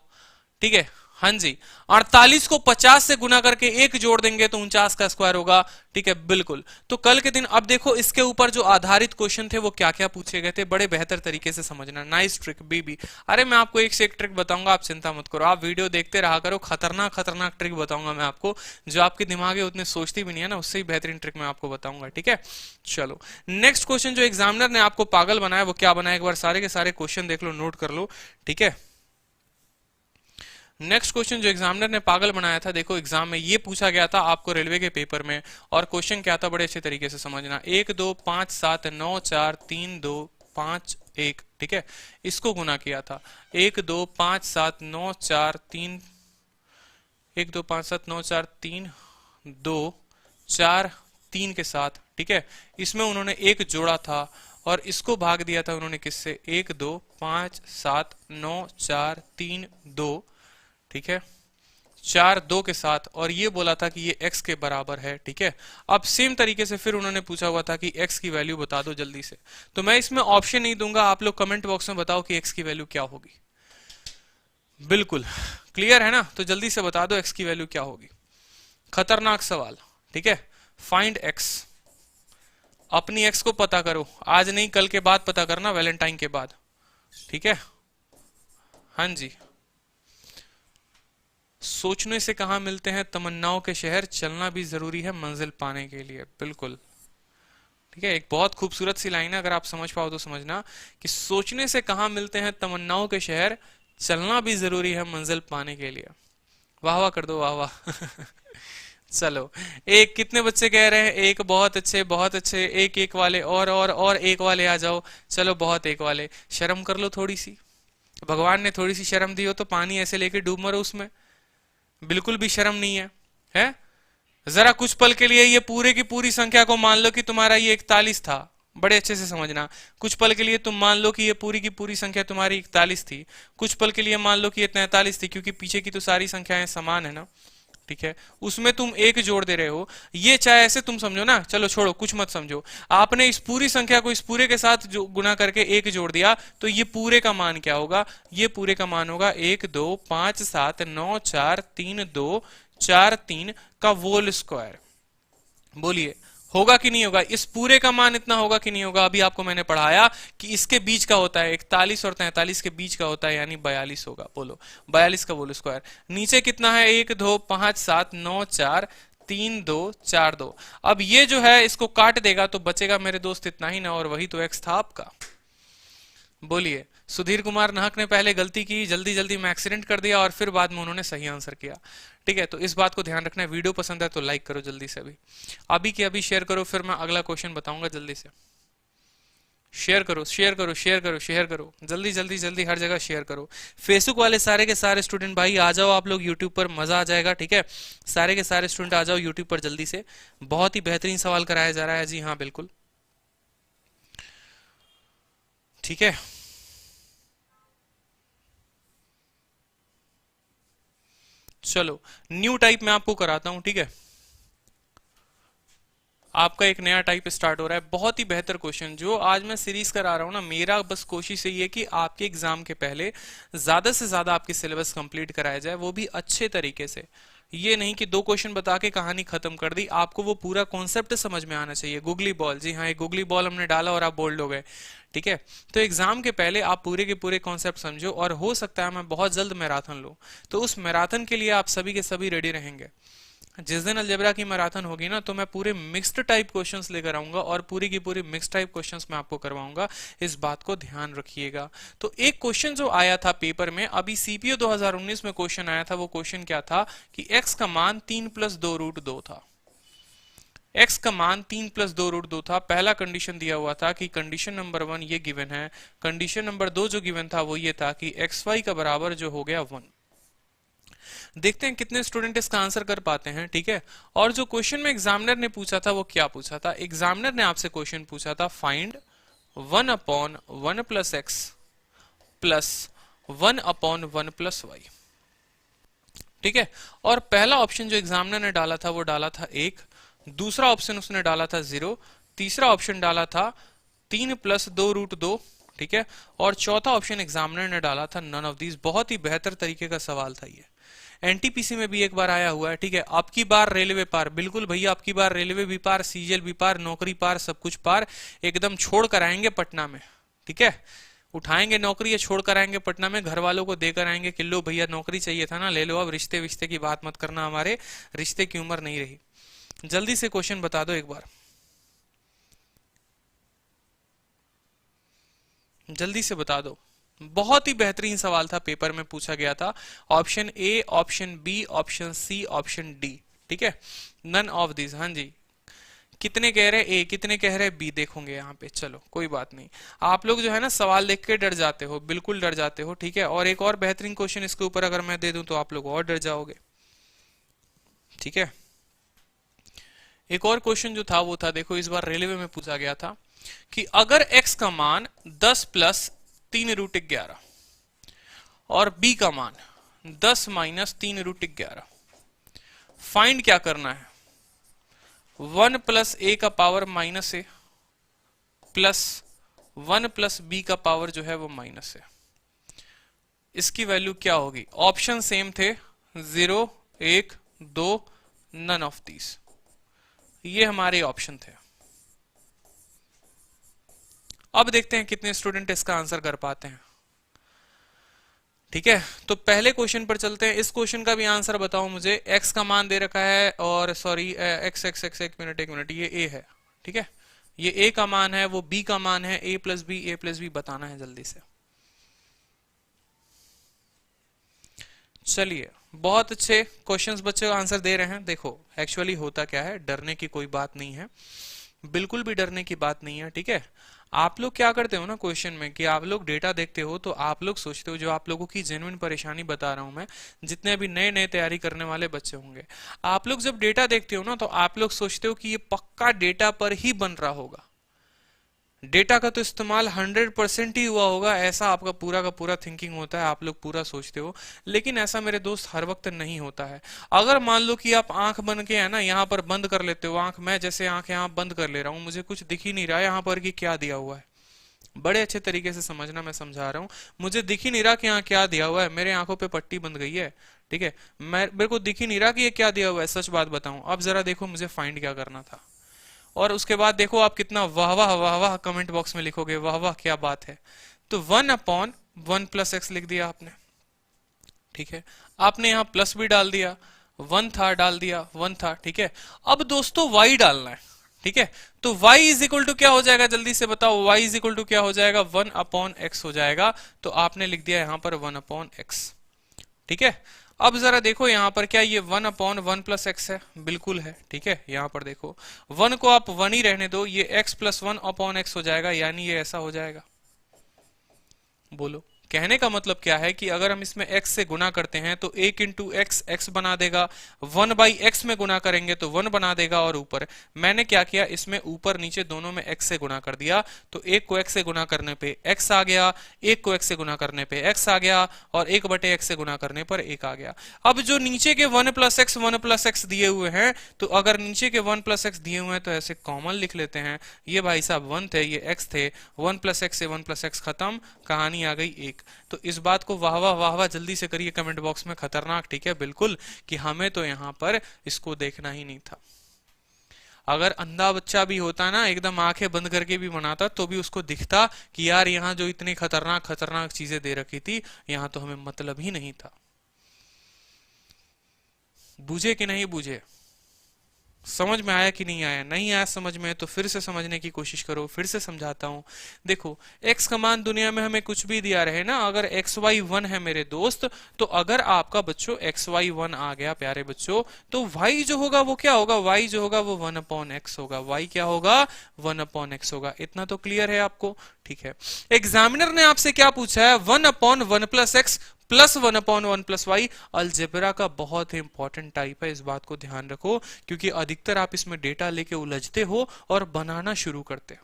ठीक है, हाँ जी। 48 को 50 से गुना करके एक जोड़ देंगे तो 49 का स्क्वायर होगा। ठीक है, बिल्कुल। तो कल के दिन अब देखो इसके ऊपर जो आधारित क्वेश्चन थे वो क्या क्या पूछे गए थे, बड़े बेहतर तरीके से समझना। नाइस ट्रिक बीबी। अरे मैं आपको एक से एक ट्रिक बताऊंगा, आप चिंता मत करो, आप वीडियो देखते रहा करो। खतरनाक खतरनाक ट्रिक बताऊंगा मैं आपको, जो आपके दिमाग में उतने सोचती भी नहीं है ना, उससे ही बेहतरीन ट्रिक मैं आपको बताऊंगा। ठीक है, चलो नेक्स्ट क्वेश्चन जो एग्जामिनर ने आपको पागल बनाया वो क्या बनाया, एक बार सारे के सारे क्वेश्चन देख लो, नोट कर लो। ठीक है, नेक्स्ट क्वेश्चन जो एग्जामिनर ने पागल बनाया था, देखो एग्जाम में ये पूछा गया था आपको रेलवे के पेपर में, और क्वेश्चन क्या था बड़े अच्छे तरीके से समझना। 1 2 5 7 9 4 3 2 5 1। ठीक है, इसको गुना किया था 1 2 5 7 9 4 3 1 2 5 7 9 4 3 2 4 3 के साथ। ठीक है, इसमें उन्होंने एक जोड़ा था और इसको भाग दिया था उन्होंने किससे? 1 2 5 7 9 4 3 2। ठीक है, 4 2 के साथ, और ये बोला था कि ये x के बराबर है। ठीक है, अब सेम तरीके से फिर उन्होंने पूछा हुआ था कि x की वैल्यू बता दो जल्दी से। तो मैं इसमें ऑप्शन नहीं दूंगा, आप लोग कमेंट बॉक्स में बताओ कि x की वैल्यू क्या होगी। बिल्कुल क्लियर है ना? तो जल्दी से बता दो x की वैल्यू क्या होगी। खतरनाक सवाल। ठीक है, फाइंड x। अपनी x को पता करो, आज नहीं कल के बाद पता करना, वैलेंटाइन के बाद। ठीक है, हाँ जी। सोचने से कहां मिलते हैं तमन्नाओं के शहर, चलना भी जरूरी है मंजिल पाने के लिए। बिल्कुल, ठीक है, एक बहुत खूबसूरत सी लाइन है, अगर आप समझ पाओ तो समझना कि सोचने से कहां मिलते हैं तमन्नाओं के शहर, चलना भी जरूरी है मंजिल पाने के लिए। वाह वाह कर दो, वाह वाह। चलो, एक कितने बच्चे कह रहे हैं? एक, बहुत अच्छे बहुत अच्छे। एक एक वाले और एक वाले आ जाओ। चलो बहुत एक वाले, शर्म कर लो थोड़ी सी। भगवान ने थोड़ी सी शर्म दी हो तो पानी ऐसे लेके डूब मरो उसमें, बिल्कुल भी शर्म नहीं है, है? जरा कुछ पल के लिए ये पूरे की पूरी संख्या को मान लो कि तुम्हारा ये 41 था। बड़े अच्छे से समझना, कुछ पल के लिए तुम मान लो कि ये पूरी की पूरी संख्या तुम्हारी 41 थी। कुछ पल के लिए मान लो कि ये 43 थी, क्योंकि पीछे की तो सारी संख्याएं समान है ना। ठीक है, उसमें तुम एक जोड़ दे रहे हो, ये चाहे ऐसे तुम समझो ना। चलो छोड़ो, कुछ मत समझो। आपने इस पूरी संख्या को इस पूरे के साथ जो गुना करके एक जोड़ दिया, तो ये पूरे का मान क्या होगा? ये पूरे का मान होगा 1 2 5 7 9 4 3 2 4 3 का वोल स्क्वायर। बोलिए होगा कि नहीं होगा? इस पूरे का मान इतना होगा कि नहीं होगा? अभी आपको मैंने पढ़ाया कि इसके बीच का होता है 41 और 43 के बीच का होता है, यानी 42 होगा। बोलो 42 का वोल स्क्वायर। नीचे कितना है? 1 2 5 7 9 4 3 2 4 2। अब ये जो है इसको काट देगा तो बचेगा मेरे दोस्त इतना ही ना, और वही तो एक्स था आपका। बोलिए। सुधीर कुमार नाहक ने पहले गलती की, जल्दी जल्दी में एक्सीडेंट कर दिया और फिर बाद में उन्होंने सही आंसर किया। ठीक है, तो इस बात को ध्यान रखना है। वीडियो पसंद है तो लाइक करो जल्दी से, अभी के अभी शेयर करो, फिर मैं अगला क्वेश्चन बताऊंगा। जल्दी से शेयर करो, शेयर करो, शेयर करो, शेयर करो, जल्दी जल्दी जल्दी हर जगह शेयर करो। फेसबुक वाले सारे के सारे स्टूडेंट भाई आ जाओ आप लोग यूट्यूब पर, मजा आ जाएगा। ठीक है, सारे के सारे स्टूडेंट आ जाओ यूट्यूब पर जल्दी से। बहुत ही बेहतरीन सवाल कराया जा रहा है। जी हाँ बिल्कुल, ठीक है। चलो न्यू टाइप मैं आपको कराता हूं। ठीक है, आपका एक नया टाइप स्टार्ट हो रहा है। बहुत ही बेहतर क्वेश्चन जो आज मैं सीरीज करा रहा हूं ना, मेरा बस कोशिश यही है कि आपके एग्जाम के पहले ज्यादा से ज्यादा आपकी सिलेबस कंप्लीट कराया जाए, वो भी अच्छे तरीके से। ये नहीं कि 2 क्वेश्चन बता के कहानी खत्म कर दी, आपको वो पूरा कॉन्सेप्ट समझ में आना चाहिए। गुगली बॉल, जी हाँ, एक गुगली बॉल हमने डाला और आप बोल्ड हो गए। ठीक है, तो एग्जाम के पहले आप पूरे के पूरे कॉन्सेप्ट समझो, और हो सकता है मैं बहुत जल्द मैराथन लूं, तो उस मैराथन के लिए आप सभी के सभी रेडी रहेंगे। जिस दिन अलजेब्रा की मैराथन होगी ना, तो मैं पूरे मिक्स्ड टाइप क्वेश्चंस लेकर आऊंगा और पूरी की पूरी मिक्स्ड टाइप क्वेश्चंस मैं आपको करवाऊंगा। इस बात को ध्यान रखिएगा। तो एक क्वेश्चन जो आया था पेपर में, अभी सीपीओ 2019 में क्वेश्चन आया था, वो क्वेश्चन क्या था कि x का मान 3 + 2 √2 था। x का मान 3 प्लस 2√2 था। पहला कंडीशन दिया हुआ था कि कंडीशन नंबर 1 ये गिवन है, कंडीशन नंबर 2 जो गिवन था वो ये था कि xy का बराबर जो हो गया 1। देखते हैं कितने स्टूडेंट इसका आंसर कर पाते हैं, ठीक है। और जो क्वेश्चन में एग्जामिनर ने पूछा था वो क्या पूछा था, एग्जामिनर ने आपसे क्वेश्चन पूछा था find 1/1 plus x plus 1/1 plus y, ठीक है। और पहला ऑप्शन जो एग्जामिनर ने डाला था वो डाला था 1, दूसरा ऑप्शन उसने डाला था 0, तीसरा ऑप्शन डाला था 3 प्लस 2√2, ठीक है। और चौथा ऑप्शन एग्जामिनर ने डाला था नन ऑफ दीज। बहुत ही बेहतर तरीके का सवाल था ये, एनटीपीसी में भी एक बार आया हुआ है, ठीक है। आपकी बार रेलवे पार, बिल्कुल भैया आपकी बार रेलवे भी पार, सीजीएल भी पार, नौकरी पार, सब कुछ पार, एकदम छोड़ कर आएंगे पटना में, ठीक है। उठाएंगे नौकरी या छोड़ कर आएंगे पटना में, घर वालों को देकर आएंगे कि लो भैया नौकरी चाहिए था ना, ले लो, अब रिश्ते विश्ते की बात मत करना, हमारे रिश्ते की उम्र नहीं रही। जल्दी से क्वेश्चन बता दो एक बार, जल्दी से बता दो। बहुत ही बेहतरीन सवाल था, पेपर में पूछा गया था। Option A, option B, option C, option D, ठीक है, नन ऑफ दिस। हाँ जी, कितने कह रहे ए, कितने कह रहे बी, देखोगे यहाँ पे। चलो कोई बात नहीं, आप लोग जो है ना सवाल देख के डर जाते हो, बिल्कुल डर जाते हो, ठीक है। और एक और बेहतरीन क्वेश्चन इसके ऊपर अगर मैं दे दूं तो आप लोग और डर जाओगे, ठीक है। एक और क्वेश्चन जो था वो था, देखो इस बार रेलवे में पूछा गया था कि अगर x का मान 10 प्लस 3√11 और b का मान 10 माइनस 3√11, फाइंड क्या करना है। 1 प्लस a का पावर माइनस ए प्लस 1 प्लस b का पावर जो है वो माइनस है। इसकी वैल्यू क्या होगी। ऑप्शन सेम थे, 0, 1, 2, नन ऑफ दीज, ये हमारे ऑप्शन थे। अब देखते हैं कितने स्टूडेंट इसका आंसर कर पाते हैं, ठीक है। तो पहले क्वेश्चन पर चलते हैं। इस क्वेश्चन का भी आंसर बताओ मुझे। x का मान दे रखा है, और सॉरी x x x, एक मिनट, ये a है, ठीक है। ये a का मान है, वो b का मान है, a प्लस बी बताना है जल्दी से। चलिए, बहुत अच्छे क्वेश्चंस बच्चे आंसर दे रहे हैं। देखो एक्चुअली होता क्या है, डरने की कोई बात नहीं है, बिल्कुल भी डरने की बात नहीं है, ठीक है। आप लोग क्या करते हो ना क्वेश्चन में कि आप लोग डेटा देखते हो तो आप लोग सोचते हो, जो आप लोगों की जेन्युइन परेशानी बता रहा हूं मैं, जितने अभी नए नए तैयारी करने वाले बच्चे होंगे, आप लोग जब डेटा देखते हो ना तो आप लोग सोचते हो कि ये पक्का डेटा पर ही बन रहा होगा, डेटा का तो इस्तेमाल 100% ही हुआ होगा, ऐसा आपका पूरा का पूरा थिंकिंग होता है, आप लोग पूरा सोचते हो। लेकिन ऐसा मेरे दोस्त हर वक्त नहीं होता है। अगर मान लो कि आप आंख बन के है ना यहाँ पर बंद कर लेते हो आंख, मैं जैसे आंख यहाँ बंद कर ले रहा हूँ, मुझे कुछ दिख ही नहीं रहा है यहाँ पर कि क्या दिया हुआ है। बड़े अच्छे तरीके से समझना, मैं समझा रहा हूँ। मुझे दिख ही नहीं रहा कि यहाँ क्या दिया हुआ है, मेरे आंखों पे पट्टी बंद गई है, ठीक है। मेरे को दिख ही नहीं रहा कि ये क्या दिया हुआ है, सच बात बताऊं। अब जरा देखो मुझे फाइंड क्या करना था, और उसके बाद देखो आप कितना वाह वाह वाह वाह कमेंट बॉक्स में लिखोगे, वाह वाह क्या बात है। तो 1/1 प्लस एक्स लिख दिया आपने, ठीक है। आपने यहाँ प्लस भी डाल दिया, 1 था डाल दिया, 1 था, ठीक है। अब दोस्तों y डालना है, ठीक है। तो y इज इक्वल टू क्या हो जाएगा, जल्दी से बताओ। y इज इक्वल टू क्या हो जाएगा, 1/x हो जाएगा। तो आपने लिख दिया यहाँ पर 1/x, ठीक है। अब जरा देखो यहाँ पर क्या ये 1/1 प्लस एक्स है, बिल्कुल है, ठीक है। यहाँ पर देखो 1 को आप 1 ही रहने दो, ये x प्लस 1/x हो जाएगा, यानी ये ऐसा हो जाएगा। बोलो, कहने का मतलब क्या है कि अगर हम इसमें x से गुना करते हैं तो 1 इंटू एक्स एक्स बना देगा, 1/x में गुना करेंगे तो 1 बना देगा। और ऊपर मैंने क्या किया, इसमें ऊपर नीचे दोनों में x से गुना कर दिया, तो 1 को x से गुना करने पे x आ गया, 1 को x से गुना करने पे x आ गया, और 1/x से गुना करने पर 1 आ गया। अब जो नीचे के 1 प्लस एक्स दिए हुए हैं, तो अगर नीचे के 1 प्लस एक्स दिए हुए हैं तो ऐसे कॉमन लिख लेते हैं। ये भाई साहब 1 थे, ये x थे, 1 प्लस एक्स से 1 प्लस एक्स खत्म, कहानी आ गई 1। तो इस बात को वाह वाह वाह वाह जल्दी से करिए कमेंट बॉक्स में, खतरनाक, ठीक है, बिल्कुल, कि हमें तो यहां पर इसको देखना ही नहीं था। अगर अंधा बच्चा भी होता ना, एकदम आंखें बंद करके भी बनाता, तो भी उसको दिखता कि यार यहाँ जो इतनी खतरनाक खतरनाक चीजें दे रखी थी, यहाँ तो हमें मतलब ही नहीं था। बूझे कि नहीं बूझे। समझ में आया कि नहीं आया? नहीं आया समझ में तो फिर से समझने की कोशिश करो, फिर से समझाता हूं। देखो, x का मान दुनिया में हमें कुछ भी दिया रहे ना, अगर एक्स वाई वन है मेरे दोस्त, तो अगर आपका बच्चों एक्स वाई वन आ गया प्यारे बच्चों, तो y जो होगा वो क्या होगा? y जो होगा वो 1/x होगा। y क्या होगा? 1/x होगा। इतना तो क्लियर है आपको? ठीक है। एग्जामिनर ने आपसे क्या पूछा है? 1/1+x प्लस 1/1+y अलजेब्रा का बहुत ही इंपॉर्टेंट टाइप है, इस बात को ध्यान रखो, क्योंकि अधिकतर आप इसमें डेटा लेके उलझते हो और बनाना शुरू करते हो।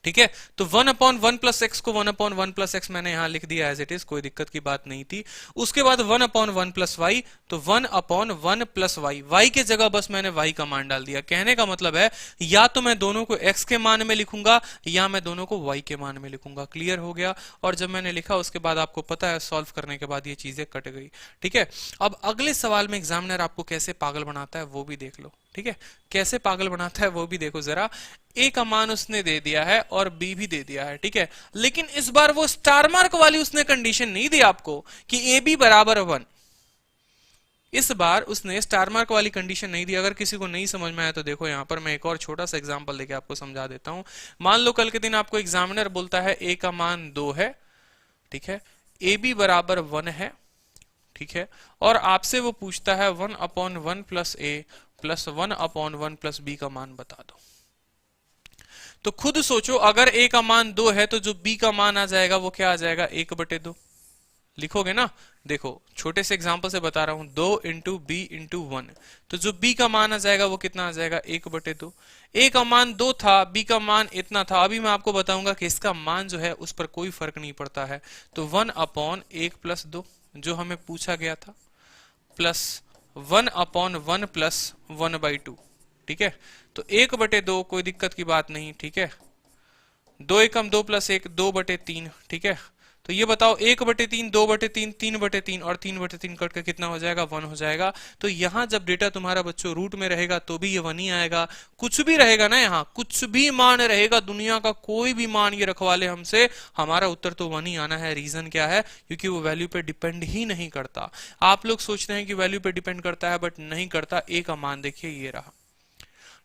ठीक है, तो 1/1+x को 1/1+x मैंने यहां लिख दिया एज इट इज, कोई दिक्कत की बात नहीं थी। उसके बाद 1/1+y, तो 1/1+y, y के जगह बस मैंने y का मान डाल दिया। कहने का मतलब है या तो मैं दोनों को x के मान में लिखूंगा या मैं दोनों को y के मान में लिखूंगा। क्लियर हो गया? और जब मैंने लिखा उसके बाद आपको पता है सॉल्व करने के बाद ये चीजें कट गई। ठीक है, अब अगले सवाल में एग्जामिनर आपको कैसे पागल बनाता है वो भी देख लो। ठीक है, कैसे पागल बनाता है वो भी देखो जरा। ए का मान उसने दे दिया है और बी भी दे दिया है, ठीक है, लेकिन इस बार वो स्टार मार्क वाली उसने कंडीशन नहीं दी आपको कि ए बी बराबर 1। इस बार उसने स्टार मार्क वाली कंडीशन नहीं दी। अगर किसी को नहीं समझ में आया तो देखो यहां पर मैं एक और छोटा सा एग्जांपल देके आपको समझा देता हूं। मान लो कल के दिन आपको एग्जामिनर बोलता है ए का मान 2 है, ठीक है, ए बी बराबर 1 है, ठीक है, और आपसे वो पूछता है 1/1+a प्लस 1/1+b का मान बता दो। तो खुद सोचो, अगर a का मान 2 है तो जो b का मान आ जाएगा वो क्या आ जाएगा? 1/2 लिखोगे ना। देखो छोटे से एग्जांपल से बता रहा हूं, 2 इंटू बी इंटू 1, तो जो b का मान आ जाएगा वो कितना आ जाएगा? 1/2। a का मान 2 था, b का मान इतना था। अभी मैं आपको बताऊंगा कि इसका मान जो है उस पर कोई फर्क नहीं पड़ता है। तो 1/1+2 जो हमें पूछा गया था, प्लस 1/1+1/2, ठीक है, तो 1/2 कोई दिक्कत की बात नहीं, ठीक है, 2 एकम 2 प्लस 1 2/3, ठीक है। तो ये बताओ 1/3 2/3 3/3 और 3/3 कट के कितना हो जाएगा? 1 हो जाएगा। तो यहां जब डेटा तुम्हारा बच्चों रूट में रहेगा तो भी ये 1 ही आएगा। कुछ भी रहेगा ना, यहाँ कुछ भी मान रहेगा, दुनिया का कोई भी मान ये रखवा ले हमसे, हमारा उत्तर तो 1 ही आना है। रीजन क्या है? क्योंकि वो वैल्यू पे डिपेंड ही नहीं करता। आप लोग सोचते हैं कि वैल्यू पे डिपेंड करता है, बट नहीं करता। ए का मान देखिए ये रहा,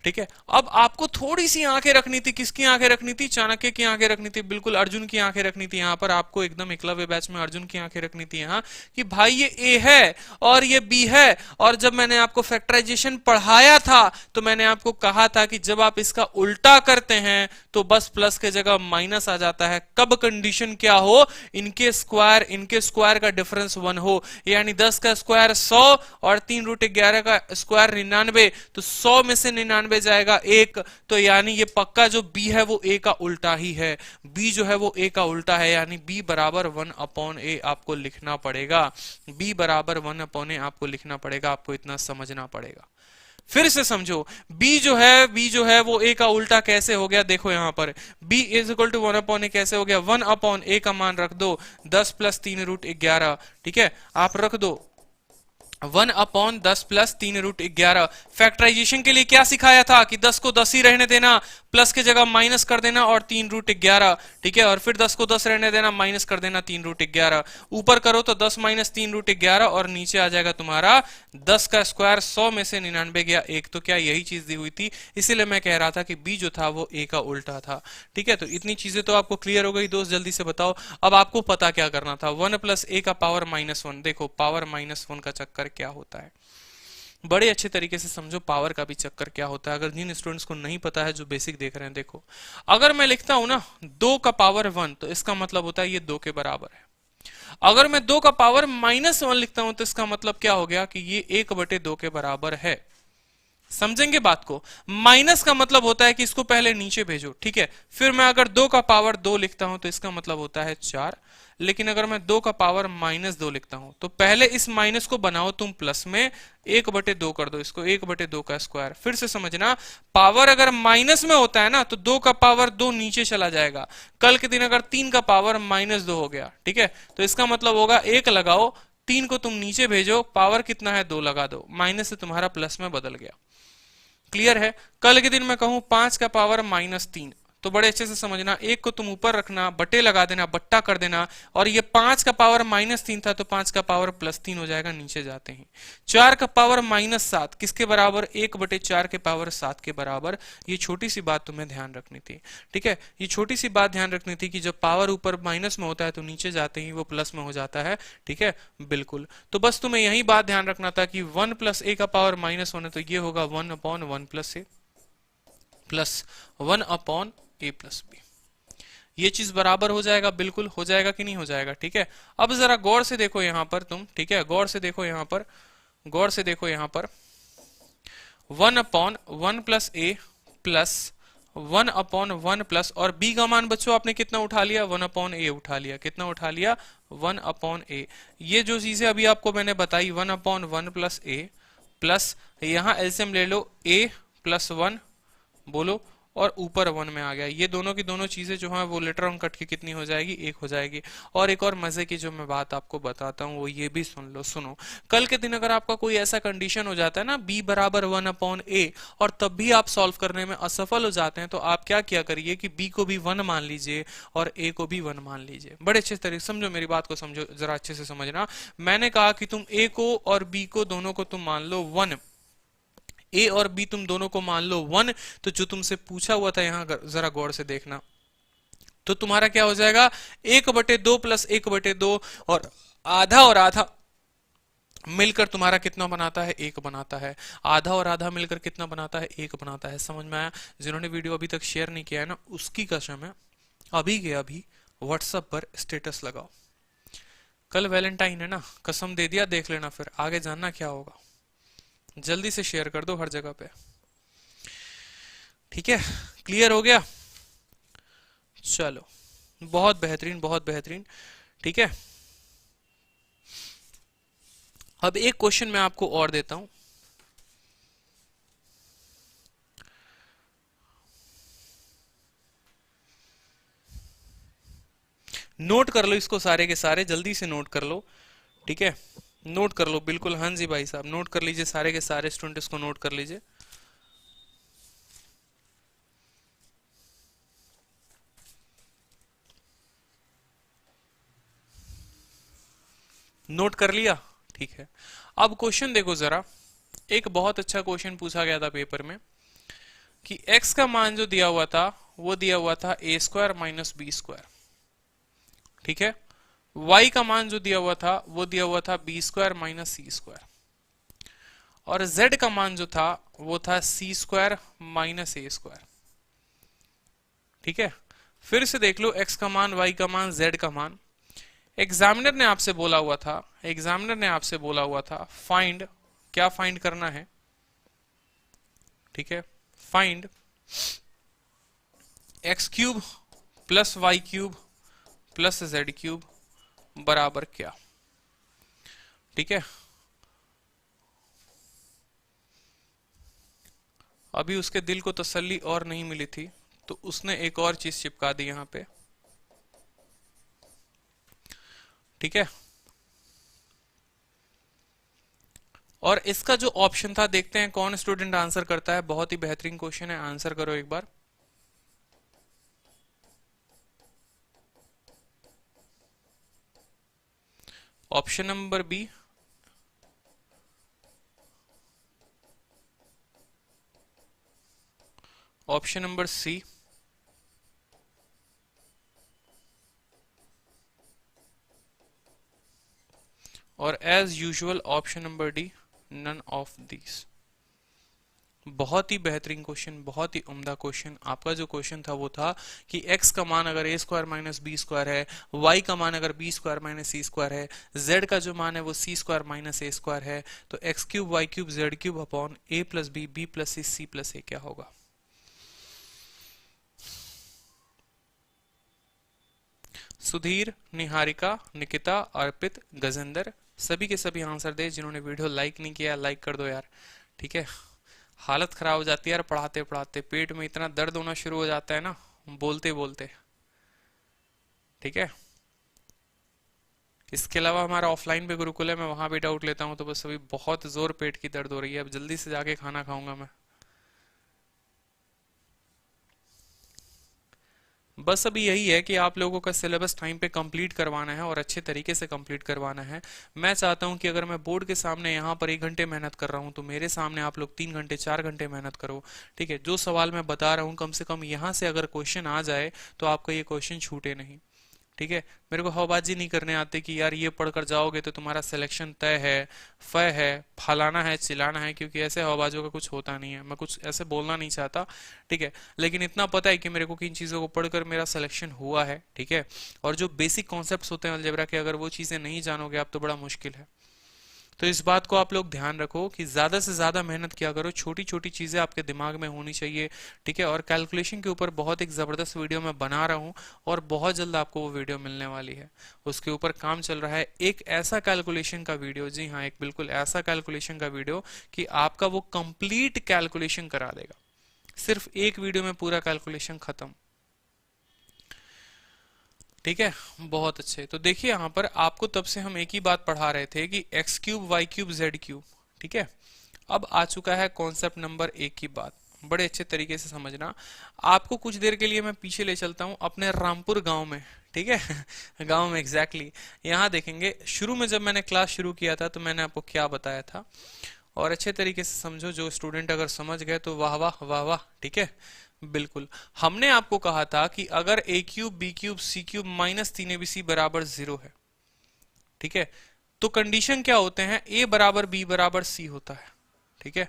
ठीक है। अब आपको थोड़ी सी आंखें रखनी थी। किसकी आंखें रखनी थी? चाणक्य की आंखें रखनी थी, बिल्कुल अर्जुन की आंखें रखनी थी। यहां पर आपको एकदम एकलव्य बैच में अर्जुन की आंखें रखनी थी यहाँ, कि भाई ये ए है और ये बी है। और जब मैंने आपको फैक्टराइजेशन पढ़ाया था तो मैंने आपको कहा था कि जब आप इसका उल्टा करते हैं तो बस प्लस के जगह माइनस आ जाता है। कब? कंडीशन क्या हो? इनके स्क्वायर का डिफरेंस 1 हो, यानी 10 का स्क्वायर 100 और 3√11 का स्क्वायर 99, तो 100 में से 99 जाएगा 1, तो यानी ये पक्का जो b है वो a का उल्टा ही है। b जो है वो a का उल्टा है, यानी b बराबर 1/a आपको लिखना पड़ेगा। b बराबर 1/a आपको लिखना पड़ेगा, आपको इतना समझना पड़ेगा। फिर से समझो, b जो है वो a का उल्टा कैसे हो गया? देखो यहां पर b is equal to 1/a कैसे हो गया? 1/a का मान रख दो 10 प्लस 3√11, ठीक है, आप रख दो 1/10 प्लस 3√11। फैक्टराइजेशन के लिए क्या सिखाया था? कि 10 को 10 ही रहने देना, प्लस के जगह माइनस कर देना और 3√11, ठीक है, और फिर 10 को 10 रहने देना, माइनस कर देना 3√11। ऊपर करो तो 10 माइनस 3√11 और नीचे आ जाएगा तुम्हारा 10 का स्क्वायर 100 में से 99 गया 1। तो क्या यही चीज दी हुई थी? इसीलिए मैं कह रहा था कि बी जो था वो ए का उल्टा था। ठीक है, तो इतनी चीजें तो आपको क्लियर हो गई दोस्त। जल्दी से बताओ अब आपको पता क्या करना था? 1 प्लस ए का पावर -1। देखो पावर -1 का चक्कर क्या होता है, बड़े अच्छे तरीके से समझो पावर का भी चक्कर क्या होता है। अगर जिन स्टूडेंट्स को नहीं पता है, जो बेसिक देख रहे हैं, देखो अगर मैं लिखता हूं ना 2 का पावर 1 तो इसका मतलब होता है ये 2 के बराबर है। अगर मैं 2 का पावर -1 लिखता हूं तो इसका मतलब क्या हो गया? कि ये 1/2 के बराबर है। समझेंगे बात को? माइनस का मतलब होता है कि इसको पहले नीचे भेजो, ठीक है। फिर मैं अगर 2 का पावर 2 लिखता हूं तो इसका मतलब होता है 4। लेकिन अगर मैं 2 का पावर -2 लिखता हूं तो पहले इस माइनस को बनाओ तुम प्लस में, 1/2 कर दो इसको, 1/2 का स्क्वायर। फिर से समझना, पावर अगर माइनस में होता है ना तो 2 का पावर 2 नीचे चला जाएगा। कल के दिन अगर 3 का पावर -2 हो गया, ठीक है, तो इसका मतलब होगा 1 लगाओ, 3 को तुम नीचे भेजो, पावर कितना है 2 लगा दो, माइनस से तुम्हारा प्लस में बदल गया। क्लियर है? कल के दिन मैं कहूं 5 का पावर -3 तो बड़े अच्छे से समझना, एक को तुम ऊपर रखना, बटे लगा देना, बट्टा कर देना, और ये 5 का पावर -3 था तो 5 का पावर +3 हो जाएगा नीचे जाते ही। 4 का पावर -7 किसके बराबर, 1/4 के पावर 7 के बराबर। ये छोटी सी बात तुम्हें ध्यान रखनी थी, ठीक है, ये छोटी सी बात ध्यान रखनी थी कि जब पावर ऊपर माइनस में होता है तो नीचे जाते ही वो प्लस में हो जाता है, ठीक है, बिल्कुल। तो बस तुम्हें यही बात ध्यान रखना था कि 1 + a का पावर -1 है तो ये होगा 1/1 + a प्लस 1/a + b। ये चीज बराबर हो जाएगा, बिल्कुल हो जाएगा कि नहीं हो जाएगा, ठीक है। अब जरा गौर से देखो यहां पर तुम, ठीक है, गौर से देखो यहां पर, गौर से देखो यहां पर 1/1 + a प्लस 1/1 प्लस, और b का मान बच्चों आपने कितना उठा लिया, 1/a उठा लिया, कितना उठा लिया, 1/a। ये जो चीजें अभी आपको मैंने बताई 1/1 + a प्लस, यहां एलसीएम ले लो a + 1 बोलो, और ऊपर 1 में आ गया। ये दोनों की दोनों चीजें जो है वो लेटर ऑन कट के कितनी हो जाएगी, 1 हो जाएगी। और एक और मजे की जो मैं बात आपको बताता हूँ वो ये भी सुन लो, सुनो। कल के दिन अगर आपका कोई ऐसा कंडीशन हो जाता है ना b बराबर 1/a, और तब भी आप सॉल्व करने में असफल हो जाते हैं, तो आप क्या किया करिए कि b को भी 1 मान लीजिए और a को भी 1 मान लीजिए। बड़े अच्छे तरीके से समझो, मेरी बात को समझो, जरा अच्छे से समझना। मैंने कहा कि तुम a को और b को दोनों को तुम मान लो 1, ए और बी तुम दोनों को मान लो 1, तो जो तुमसे पूछा हुआ था यहां जरा गौर से देखना, तो तुम्हारा क्या हो जाएगा, 1/2 + 1/2, और आधा मिलकर तुम्हारा कितना बनाता है, 1 बनाता है। आधा और आधा मिलकर कितना बनाता है, 1 बनाता है। समझ में आया? जिन्होंने वीडियो अभी तक शेयर नहीं किया है ना, उसकी कसम है, अभी के अभी व्हाट्सएप पर स्टेटस लगाओ। कल वैलेंटाइन है ना, कसम दे दिया, देख लेना फिर आगे जानना क्या होगा। जल्दी से शेयर कर दो हर जगह पे, ठीक है, क्लियर हो गया? चलो, बहुत बेहतरीन, बहुत बेहतरीन, ठीक है। अब एक क्वेश्चन मैं आपको और देता हूं, नोट कर लो इसको, सारे के सारे जल्दी से नोट कर लो, ठीक है, नोट कर लो बिल्कुल। हाँ जी भाई साहब, नोट कर लीजिए, सारे के सारे स्टूडेंट इसको नोट कर लीजिए। नोट कर लिया, ठीक है। अब क्वेश्चन देखो जरा, एक बहुत अच्छा क्वेश्चन पूछा गया था पेपर में कि x का मान जो दिया हुआ था वो दिया हुआ था a² - b², ठीक है। y का मान जो दिया हुआ था वो दिया हुआ था b² - c², और z का मान जो था वो था c² - a², ठीक है। फिर से देख लो, x का मान, y का मान, z का मान। एग्जामिनर ने आपसे बोला हुआ था, एग्जामिनर ने आपसे बोला हुआ था फाइंड, क्या फाइंड करना है, ठीक है, फाइंड x³ + y³ + z³ बराबर क्या, ठीक है। अभी उसके दिल को तसल्ली और नहीं मिली थी तो उसने एक और चीज चिपका दी यहां पे, ठीक है। और इसका जो ऑप्शन था, देखते हैं कौन स्टूडेंट आंसर करता है। बहुत ही बेहतरीन क्वेश्चन है, आंसर करो एक बार। Option number B, option number C, और as usual option number D, none of these. बहुत ही बेहतरीन क्वेश्चन, बहुत ही उम्दा क्वेश्चन। आपका जो क्वेश्चन था वो था कि x का मान अगर a² - b² है, y का मान अगर b² - c² है, z का जो मान है वो c² - a² है, तो x³ y³ z³ upon a + b b + c c + a क्या होगा। सुधीर, निहारिका, निकिता, अर्पित, गजेंद्र, सभी के सभी आंसर दे। जिन्होंने वीडियो लाइक नहीं किया लाइक कर दो यार, ठीक है। हालत खराब हो जाती है यार, पढ़ाते पढ़ाते पेट में इतना दर्द होना शुरू हो जाता है ना बोलते बोलते, ठीक है। इसके अलावा हमारा ऑफलाइन पे गुरुकुल है, मैं वहां भी डाउट लेता हूं, तो बस अभी बहुत जोर पेट की दर्द हो रही है, अब जल्दी से जाके खाना खाऊंगा मैं। बस अभी यही है कि आप लोगों का सिलेबस टाइम पे कंप्लीट करवाना है और अच्छे तरीके से कंप्लीट करवाना है। मैं चाहता हूं कि अगर मैं बोर्ड के सामने यहाँ पर 1 घंटे मेहनत कर रहा हूं तो मेरे सामने आप लोग 3 घंटे 4 घंटे मेहनत करो। ठीक है, जो सवाल मैं बता रहा हूँ कम से कम यहाँ से अगर क्वेश्चन आ जाए तो आपका ये क्वेश्चन छूटे नहीं। ठीक है, मेरे को हवाबाजी नहीं करने आते कि यार ये पढ़कर जाओगे तो तुम्हारा सिलेक्शन तय है, फय है, फलाना है, चिलाना है, क्योंकि ऐसे हवाबाजों का कुछ होता नहीं है। मैं कुछ ऐसे बोलना नहीं चाहता। ठीक है, लेकिन इतना पता है कि मेरे को किन चीज़ों को पढ़कर मेरा सिलेक्शन हुआ है। ठीक है, और जो बेसिक कॉन्सेप्ट्स होते हैं अलजेब्रा के, अगर वो चीज़ें नहीं जानोगे आप तो बड़ा मुश्किल है। तो इस बात को आप लोग ध्यान रखो कि ज्यादा से ज्यादा मेहनत किया करो, छोटी छोटी चीजें आपके दिमाग में होनी चाहिए। ठीक है, और कैलकुलेशन के ऊपर बहुत एक जबरदस्त वीडियो मैं बना रहा हूँ और बहुत जल्द आपको वो वीडियो मिलने वाली है। उसके ऊपर काम चल रहा है, एक ऐसा कैलकुलेशन का वीडियो, जी हाँ एक बिल्कुल ऐसा कैलकुलेशन का वीडियो कि आपका वो कंप्लीट कैलकुलेशन करा देगा। सिर्फ एक वीडियो में पूरा कैलकुलेशन खत्म। ठीक है, बहुत अच्छे। तो देखिए यहाँ पर आपको तब से हम एक ही बात पढ़ा रहे थे कि x cube Y cube Z cube. ठीक है, अब आ चुका है कॉन्सेप्ट नंबर 1 की बात, बड़े अच्छे तरीके से समझना। आपको कुछ देर के लिए मैं पीछे ले चलता हूँ अपने रामपुर गांव में। ठीक है गांव में एग्जैक्टली यहाँ देखेंगे शुरू में जब मैंने क्लास शुरू किया था तो मैंने आपको क्या बताया था, और अच्छे तरीके से समझो। जो स्टूडेंट अगर समझ गए तो वाह वाह वाह वाह। ठीक है, बिल्कुल। हमने आपको कहा था कि अगर ए cube B cube C cube minus 3abc बराबर 0 है, ठीक है, तो कंडीशन क्या होते हैं, ए बराबर बी बराबर सी होता है। ठीक है,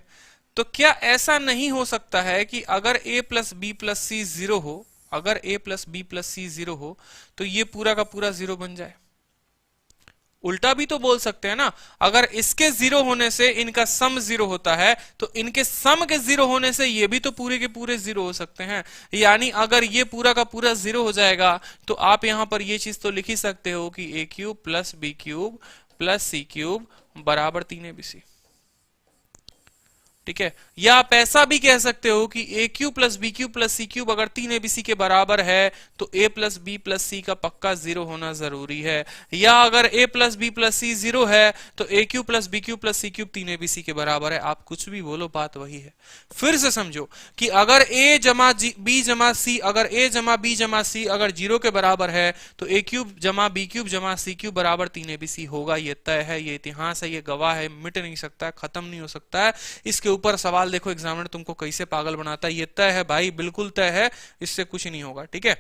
तो क्या ऐसा नहीं हो सकता है कि अगर A plus B plus C 0 हो, अगर A plus B plus C 0 हो तो ये पूरा का पूरा 0 बन जाए? उल्टा भी तो बोल सकते हैं ना, अगर इसके 0 होने से इनका सम 0 होता है तो इनके सम के 0 होने से ये भी तो पूरे के पूरे 0 हो सकते हैं। यानी अगर ये पूरा का पूरा 0 हो जाएगा तो आप यहां पर ये चीज तो लिख ही सकते हो कि A cube plus B cube plus C cube बराबर 3abc। ठीक है, या आप ऐसा भी कह सकते हो कि A cube plus B cube plus C cube अगर 3abc के बराबर है तो A plus B plus C का पक्का 0 होना जरूरी है। या अगर A plus B plus C 0 है तो A cube plus B cube plus C cube 3abc के बराबर है। आप कुछ भी बोलो, बात वही है। फिर से समझो कि अगर ए जमा बी जमा सी, अगर ए जमा बी जमा सी अगर 0 के बराबर है तो ए क्यूब जमा बी क्यूब जमा सी क्यूब बराबर 3abc होगा। ये तय है, ये इतिहास है, ये गवाह है, मिट नहीं सकता है, खत्म नहीं हो सकता है। इसके ऊपर सवाल देखो एग्जामिनर तुमको कैसे पागल बनाता है। ये तय है भाई, बिल्कुल तय है, इससे कुछ नहीं होगा। ठीक है,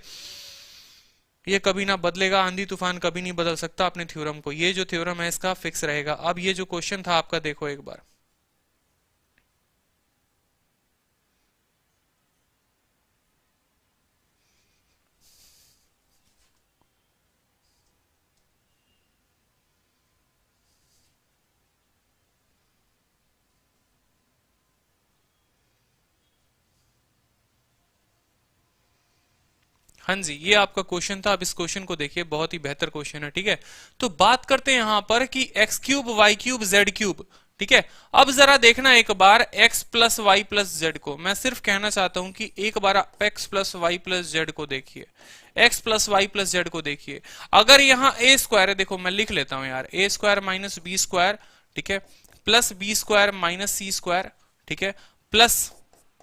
ये कभी ना बदलेगा, आंधी तूफान कभी नहीं बदल सकता अपने थ्योरम को। ये जो थ्योरम है इसका फिक्स रहेगा। अब ये जो क्वेश्चन था आपका देखो एक बार, हाँ जी ये आपका क्वेश्चन था। अब इस क्वेश्चन को देखिए, बहुत ही बेहतर क्वेश्चन है। ठीक है, तो बात करते हैं यहां पर कि x cube Y cube Z cube. ठीक है, अब जरा देखना एक बार X plus Y plus Z को। मैं सिर्फ कहना चाहता हूं कि एक बार आप x plus Y plus Z को देखिए, x plus Y plus Z को देखिए। अगर यहां ए स्क्वायर है, देखो मैं लिख लेता हूं यार, ए स्क्वायर माइनस बी स्क्वायर, ठीक है, plus B square minus C square, ठीक है, plus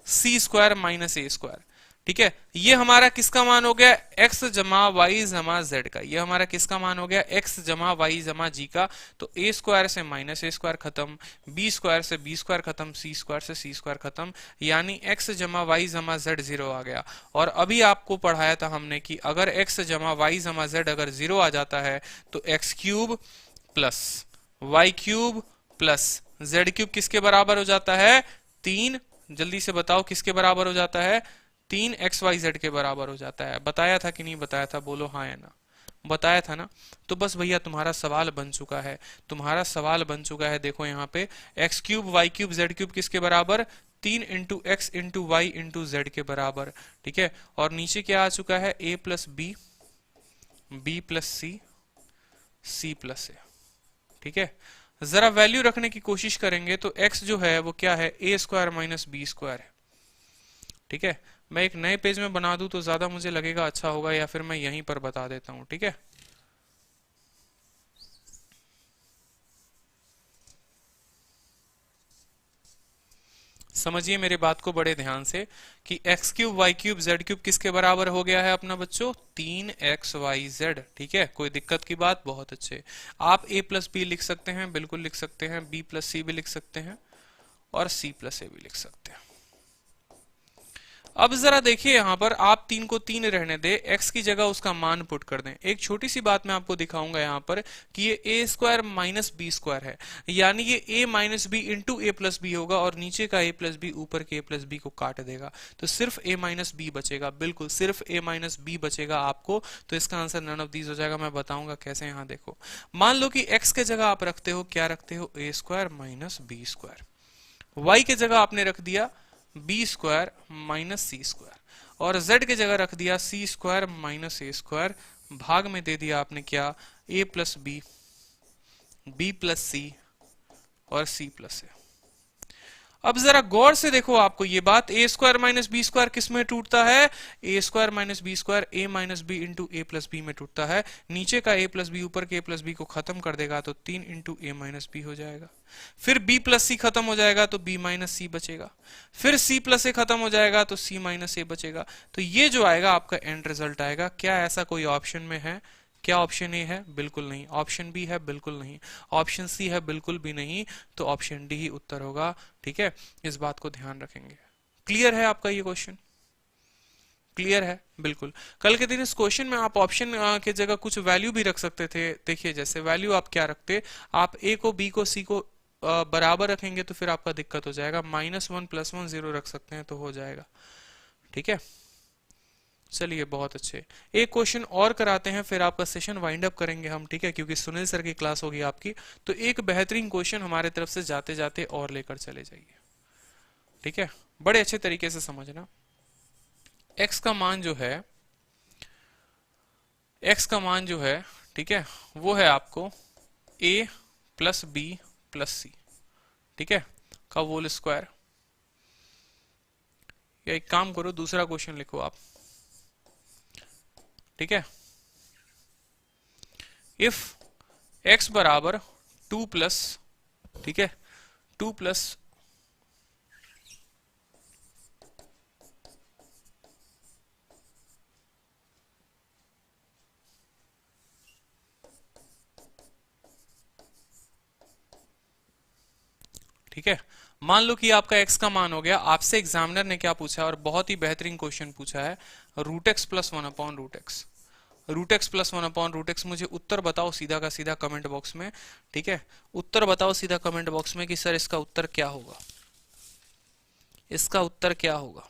C square minus A square. ठीक है, ये हमारा किसका मान हो गया, x जमा वाई जमा जेड का। ये हमारा किसका मान हो गया, x जमा वाई जमा जी का। तो a स्क्वायर से माइनस ए स्क्वायर खत्म, b स्क्वायर से b स्क्वायर खत्म, c स्क्वायर से c स्क्वायर खत्म, यानी x जमा वाई जमा जेड 0 आ गया। और अभी आपको पढ़ाया था हमने कि अगर x जमा वाई जमा जेड अगर 0 आ जाता है तो x cube plus y cube plus z cube किसके बराबर हो जाता है, 3। जल्दी से बताओ किसके बराबर हो जाता है, 3xyz के बराबर हो जाता है। बताया था कि नहीं बताया था, बोलो हाँ या ना, बताया था ना। तो बस भैया तुम्हारा सवाल बन चुका है, तुम्हारा सवाल बन चुका है। देखो यहाँ पे x cube Y cube Z cube किसके बराबर, 3 into x into y into z के बराबर। ठीक है, और नीचे क्या आ चुका है, a plus B, B plus C, C plus A. ठीक है, जरा वैल्यू रखने की कोशिश करेंगे तो x जो है वो क्या है, A square minus B square है। ठीक है, मैं एक नए पेज में बना दूं तो ज्यादा मुझे लगेगा अच्छा होगा, या फिर मैं यहीं पर बता देता हूं। ठीक है, समझिए मेरे बात को बड़े ध्यान से कि x cube Y cube Z cube किसके बराबर हो गया है अपना बच्चों, 3xyz। ठीक है, कोई दिक्कत की बात, बहुत अच्छे। आप a प्लस बी लिख सकते हैं, बिल्कुल लिख सकते हैं, b प्लस सी भी लिख सकते हैं और c प्लस ए भी लिख सकते हैं। अब जरा देखिए यहां पर आप 3 को 3 रहने दे, x की जगह उसका मान पुट कर दें। एक छोटी सी बात मैं आपको दिखाऊंगा यहां पर कि ये a square minus B square है, यानी ये a minus b into a plus b होगा और नीचे का a प्लस बी ऊपर के a प्लस बी को काट देगा, तो सिर्फ a माइनस बी बचेगा। बिल्कुल सिर्फ a माइनस बी बचेगा आपको, तो इसका आंसर नन ऑफ दीज हो जाएगा। मैं बताऊंगा कैसे। यहां देखो, मान लो कि x के जगह आप रखते हो, क्या रखते हो, a square minus B square. y के जगह आपने रख दिया B square minus C square और z के जगह रख दिया C square minus A square. भाग में दे दिया आपने क्या, a plus B, B plus C और सी प्लस ए। अब जरा गौर से देखो, आपको ये बात, ए स्क्वायर माइनस बी स्क्वायर किस में टूटता है, A square minus B square A minus b into a plus B में टूटता है। नीचे का ए प्लस बी ऊपर के ए प्लस बी को खत्म कर देगा तो 3 इंटू ए माइनस बी हो जाएगा। फिर b प्लस सी खत्म हो जाएगा तो b माइनस सी बचेगा। फिर c प्लस ए खत्म हो जाएगा तो c माइनस ए बचेगा। तो ये जो आएगा आपका एंड रिजल्ट आएगा। क्या ऐसा कोई ऑप्शन में है? क्या ऑप्शन ए है? बिल्कुल नहीं। ऑप्शन बी है? बिल्कुल नहीं। ऑप्शन सी है? बिल्कुल भी नहीं। तो ऑप्शन डी ही उत्तर होगा। ठीक है, इस बात को ध्यान रखेंगे। क्लियर है आपका ये क्वेश्चन? क्लियर है? बिल्कुल। कल के दिन इस क्वेश्चन में आप ऑप्शन के जगह कुछ वैल्यू भी रख सकते थे। देखिए जैसे वैल्यू आप क्या रखते, आप ए को बी को सी को बराबर रखेंगे तो फिर आपका दिक्कत हो जाएगा। -1 +1 0 रख सकते हैं तो हो जाएगा। ठीक है, चलिए बहुत अच्छे। एक क्वेश्चन और कराते हैं फिर आपका सेशन वाइंड अप करेंगे हम। ठीक है, क्योंकि सुनील सर की क्लास होगी आपकी, तो एक बेहतरीन क्वेश्चन हमारे तरफ से जाते जाते और लेकर चले जाइए। ठीक है, बड़े अच्छे तरीके से समझना। x का मान जो है, x का मान जो है, ठीक है, वो है आपको a प्लस बी प्लस सी, ठीक है, का होल स्क्वायर। या एक काम करो, दूसरा क्वेश्चन लिखो आप। ठीक है, इफ x बराबर 2 प्लस, ठीक है, 2 प्लस ठीक है, मान लो कि आपका x का मान हो गया। आपसे एग्जामिनर ने क्या पूछा, और बहुत ही बेहतरीन क्वेश्चन पूछा है, root x plus 1 upon root x. Root x plus 1 upon root x. मुझे उत्तर बताओ सीधा का सीधा कमेंट बॉक्स में। ठीक है, उत्तर बताओ सीधा कमेंट बॉक्स में कि सर इसका उत्तर क्या होगा, इसका उत्तर क्या होगा।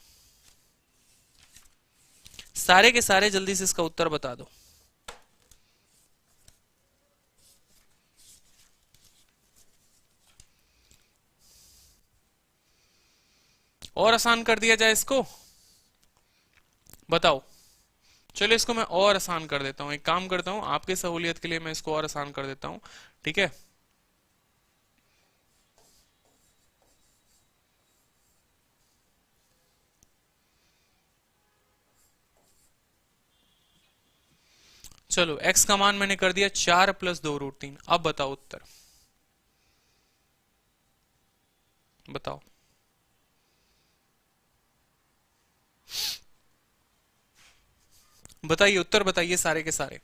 सारे के सारे जल्दी से इसका उत्तर बता दो। और आसान कर दिया जाए इसको, बताओ। चलो इसको मैं और आसान कर देता हूं। एक काम करता हूं, आपके सहूलियत के लिए मैं इसको और आसान कर देता हूं। ठीक है, चलो x का मान मैंने कर दिया 4 + 2 √ 3। अब बताओ उत्तर, बताओ। बताइए, उत्तर बताइए सारे के सारे।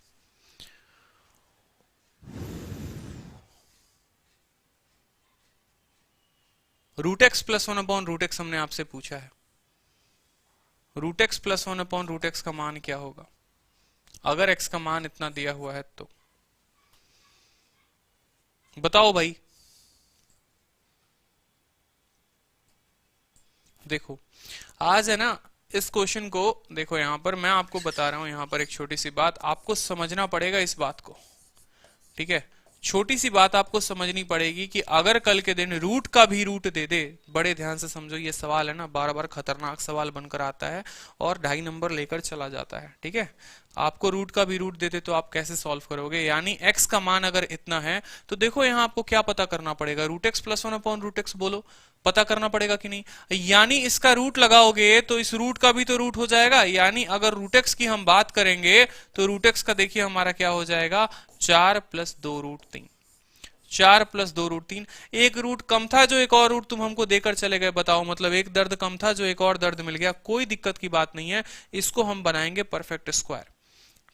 Root x plus 1 upon root x हमने आपसे पूछा है। Root x plus 1 upon root x का मान क्या होगा, अगर x का मान इतना दिया हुआ है तो बताओ भाई। देखो आज है ना, इस क्वेश्चन को देखो, यहां पर मैं आपको बता रहा हूं, यहां पर एक छोटी सी बात आपको समझना पड़ेगा इस बात को। ठीक है, छोटी सी बात आपको समझनी पड़ेगी कि अगर कल के दिन रूट का भी रूट दे दे, बड़े ध्यान से समझो, ये सवाल है ना बार बार खतरनाक सवाल बनकर आता है और 2.5 नंबर लेकर चला जाता है। ठीक है, आपको रूट का भी रूट देते तो आप कैसे सॉल्व करोगे। यानी x का मान अगर इतना है तो देखो यहां आपको क्या पता करना पड़ेगा, root x plus 1 upon root x बोलो, पता करना पड़ेगा कि नहीं। यानी इसका रूट लगाओगे तो इस रूट का भी तो रूट हो जाएगा। यानी अगर रूट एक्स की हम बात करेंगे तो रूट एक्स का देखिए हमारा क्या हो जाएगा, 4 + 2 √ 3। 4 प्लस 2√3। एक रूट कम था जो एक और रूट तुम हमको देकर चले गए, बताओ मतलब एक दर्द कम था जो एक और दर्द मिल गया, कोई दिक्कत की बात नहीं है। इसको हम बनाएंगे परफेक्ट स्क्वायर,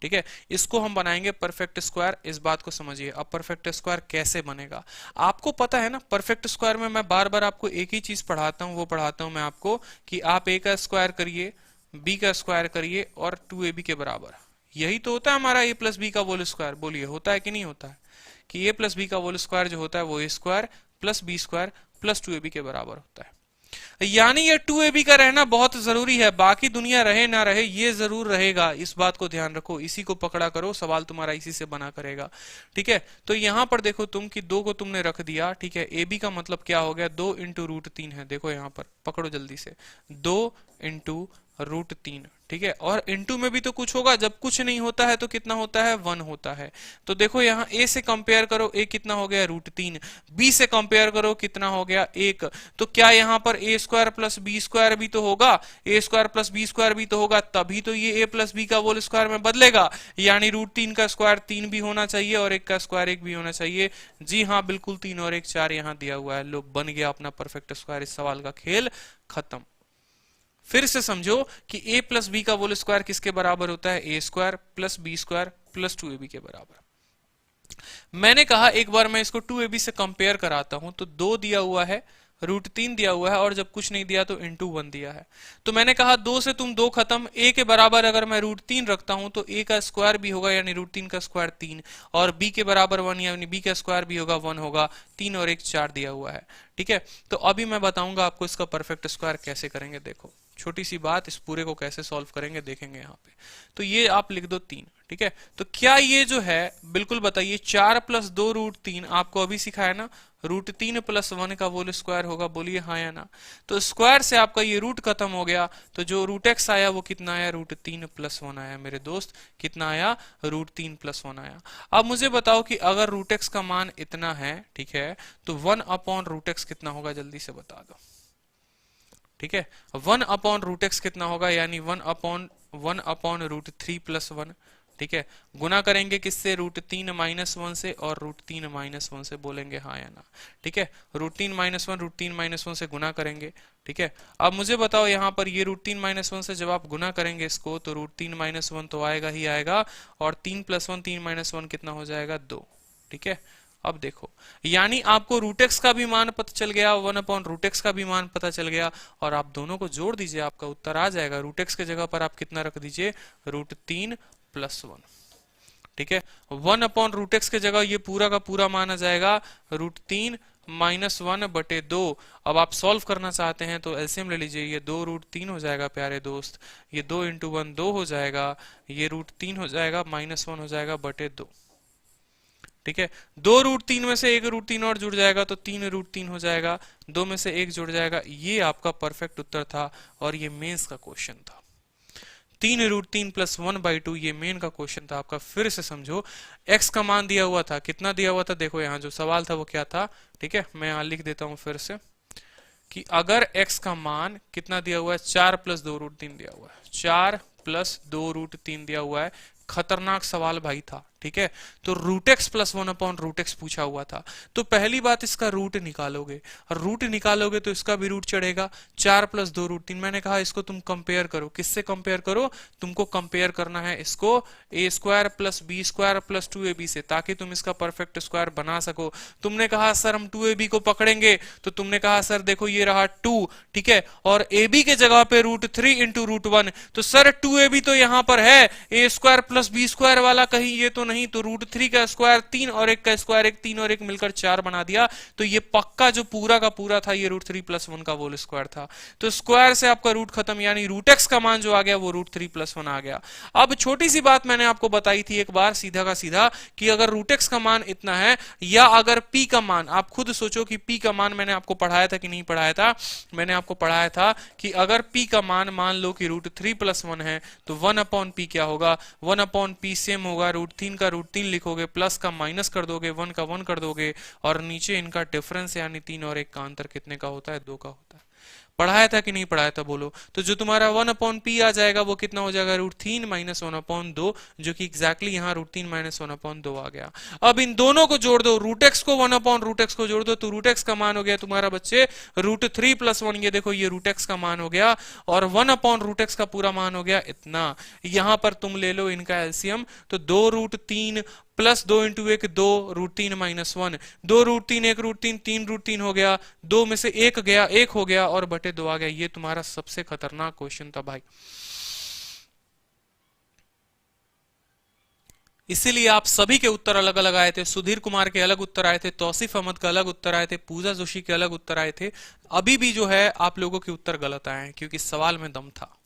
ठीक है, इसको हम बनाएंगे परफेक्ट स्क्वायर। इस बात को समझिए। अब परफेक्ट स्क्वायर कैसे बनेगा आपको पता है ना। परफेक्ट स्क्वायर में मैं बार बार आपको एक ही चीज पढ़ाता हूं, वो पढ़ाता हूं मैं आपको कि आप a का स्क्वायर करिए, b का स्क्वायर करिए और 2ab के बराबर। यही तो होता है हमारा a प्लस बी का होल स्क्वायर। बोलिए होता है कि नहीं होता है कि a प्लस बी का होल स्क्वायर जो होता है वो a square plus B square plus 2ab के बराबर होता है। यानी ये 2ab का रहना बहुत जरूरी है, बाकी दुनिया रहे ना रहे ये जरूर रहेगा। इस बात को ध्यान रखो, इसी को पकड़ा करो, सवाल तुम्हारा इसी से बना करेगा, ठीक है। तो यहां पर देखो तुम कि 2 को तुमने रख दिया, ठीक है। ab का मतलब क्या हो गया, 2 इंटू √3 है। देखो यहां पर पकड़ो जल्दी से, 2 इंटू √3, ठीक है। और इंटू में भी तो कुछ होगा, जब कुछ नहीं होता है तो कितना होता है, 1 होता है। तो देखो यहाँ a से कंपेयर करो, a कितना हो गया √3, b से कंपेयर करो कितना हो गया 1। तो क्या यहाँ पर a square plus B square भी तो होगा, a square plus B square भी तो होगा, तभी तो ये a प्लस बी का होल स्क्वायर में बदलेगा। यानी √3 का स्क्वायर 3 भी होना चाहिए और 1 का स्क्वायर 1 भी होना चाहिए। जी हाँ बिल्कुल, 3 और 1 4 यहाँ दिया हुआ है। लो बन गया अपना परफेक्ट स्क्वायर। इस सवाल का खेल खत्म। फिर से समझो कि a प्लस बी का होल स्क्वायर किसके बराबर होता है, a square plus B square plus 2ab के बराबर। मैंने कहा एक बार मैं इसको 2ab से कंपेयर कराता हूं, तो 2 दिया हुआ है, √3 दिया हुआ है और जब कुछ नहीं दिया तो इंटू 1 दिया है। तो मैंने कहा 2 से तुम 2 खत्म, a के बराबर अगर मैं √3 रखता हूं तो a का स्क्वायर भी होगा यानी √3 का स्क्वायर 3, और b के बराबर 1 यानी b का स्क्वायर भी होगा 1 होगा। 3 और 1 4 दिया हुआ है, ठीक है। तो अभी मैं बताऊंगा आपको इसका परफेक्ट स्क्वायर कैसे करेंगे। देखो छोटी सी बात, इस पूरे को कैसे सॉल्व करेंगे देखेंगे यहाँ पे। तो ये आप लिख दो 3, ठीक है। तो क्या ये जो है, बिल्कुल बताइए, 4 प्लस 2√3 आपको अभी सिखाया ना, √3 प्लस 1 का होल स्क्वायर होगा, बोलिए हाँ या ना। तो स्क्वायर से आपका ये रूट खत्म हो गया, तो जो √x आया वो कितना आया, √3 प्लस 1 आया मेरे दोस्त। कितना आया, √3 प्लस 1 आया। अब मुझे बताओ कि अगर √x का मान इतना है, ठीक है, तो 1/√x कितना होगा, जल्दी से बता दो, ठीक है। 1/√x कितना होगा, यानी 1/√3 प्लस 1, ठीक है। गुना करेंगे किससे, √3 माइनस 1 से और √3 माइनस 1 से, बोलेंगे हाँ या ना, ठीक है। √3 माइनस 1 √3 माइनस 1 से गुना करेंगे, ठीक है। अब मुझे बताओ यहाँ पर ये √3 माइनस 1 से जब आप गुना करेंगे इसको, तो √3 माइनस 1 तो आएगा ही आएगा, और 3 प्लस 1 3 माइनस 1 कितना हो जाएगा, 2, ठीक है। अब देखो, यानी आपको √x का भी मान पता चल गया, 1/√x का भी मान पता चल गया, और आप दोनों को जोड़ दीजिए, आपका उत्तर आ जाएगा। √x के जगह पर आप कितना रख दीजिए, √3 प्लस 1, ठीक है। 1/√x के जगह ये पूरा का पूरा मान आ जाएगा √3 माइनस 1/2। अब आप सॉल्व करना चाहते हैं तो एलसीएम ले लीजिए, ये 2√3 हो जाएगा प्यारे दोस्त, ये 2 इंटू 1 2 हो जाएगा, ये √3 हो जाएगा, माइनस 1 हो जाएगा बटे 2, ठीक है। 2√3 में से एक √3 और जुड़ जाएगा तो 3√3 हो जाएगा, 2 में से एक जुड़ जाएगा। ये आपका परफेक्ट उत्तर था और ये मेंस का क्वेश्चन था। 3√3 प्लस 1/2 ये मेन का क्वेश्चन था आपका। फिर से समझो, x का मान दिया हुआ था, कितना दिया हुआ था, देखो यहाँ जो सवाल था वो क्या था, ठीक है। मैं यहाँ लिख देता हूँ फिर से कि अगर x का मान कितना दिया हुआ है, 4 प्लस 2√3 दिया हुआ है, 4 प्लस 2√3 दिया हुआ है। खतरनाक सवाल भाई था, ठीक है। तो √x प्लस 1/√x पूछा हुआ था, तो पहली बात इसका रूट निकालोगे, और रूट निकालोगे तो इसका भी रूट चढ़ेगा। 4 प्लस 2√3, मैंने कहा इसको तुम कंपेयर करो, किससे कंपेयर करो, तुमको कंपेयर करना है इसको a square plus B square plus 2ab से, ताकि तुम इसका परफेक्ट स्क्वायर बना सको। तुमने कहा सर हम 2ab को पकड़ेंगे, तो तुमने कहा सर देखो ये रहा 2, ठीक है, और ab के जगह पे √3 इंटू √1, तो सर 2ab तो यहां पर है, a square plus B square वाला कहीं ये तो नहीं, तो √3 का स्क्वायर 3 और 1 का स्क्वायर 1, 3 और 1 मिलकर 4 बना दिया। तो ये पक्का जो पूरा का पूरा था ये √3 प्लस 1 का होल स्क्वायर था। तो स्क्वायर से आपका रूट खत्म, यानी √x का मान जो आ गया वो √3 प्लस 1 आ गया। अब छोटी सी बात मैंने आपको बताई थी एक बार सीधा का सीधा, कि अगर √x का मान इतना है, या अगर p का मान, आप खुद सोचो कि p का मान मैंने आपको पढ़ाया था कि नहीं पढ़ाया था, मैंने आपको पढ़ाया था कि अगर p का मान मान लो कि √3 प्लस 1 है, तो 1/p क्या होगा, 1/p सेम होगा, √3 का √3 लिखोगे, प्लस का माइनस कर दोगे, 1 का 1 कर दोगे, और नीचे इनका डिफरेंस यानी 3 और 1 का अंतर कितने का होता है, 2 का होता है। पढ़ाया था कि नहीं पढ़ाया था बोलो। तो जो तुम्हारा 1/p आ जाएगा वो कितना हो जाएगा, √3 माइनस 1/2, जो कि एग्जैक्टली यहाँ √3 माइनस 1/2 आ गया। अब इन दोनों को जोड़ दो, √x को 1/√x को जोड़ दो, तो √x का मान हो गया तुम्हारा बच्चे √3 + 1, ये देखो ये √x का मान हो गया, और 1/√x का पूरा मान हो गया इतना। यहां पर तुम ले लो इनका एलसीएम, तो 2√3 प्लस 2 इंटू 1 2, √3 माइनस 1, 2√3 1 √3 3 √3 हो गया, 2 में से 1 गया 1 हो गया और बटे 2 आ गया। ये तुम्हारा सबसे खतरनाक क्वेश्चन था भाई, इसीलिए आप सभी के उत्तर अलग अलग आए थे। सुधीर कुमार के अलग उत्तर आए थे, तौसीफ अहमद का अलग उत्तर आए थे, पूजा जोशी के अलग उत्तर आए थे। अभी भी जो है आप लोगों के उत्तर गलत आए हैं, क्योंकि सवाल में दम था।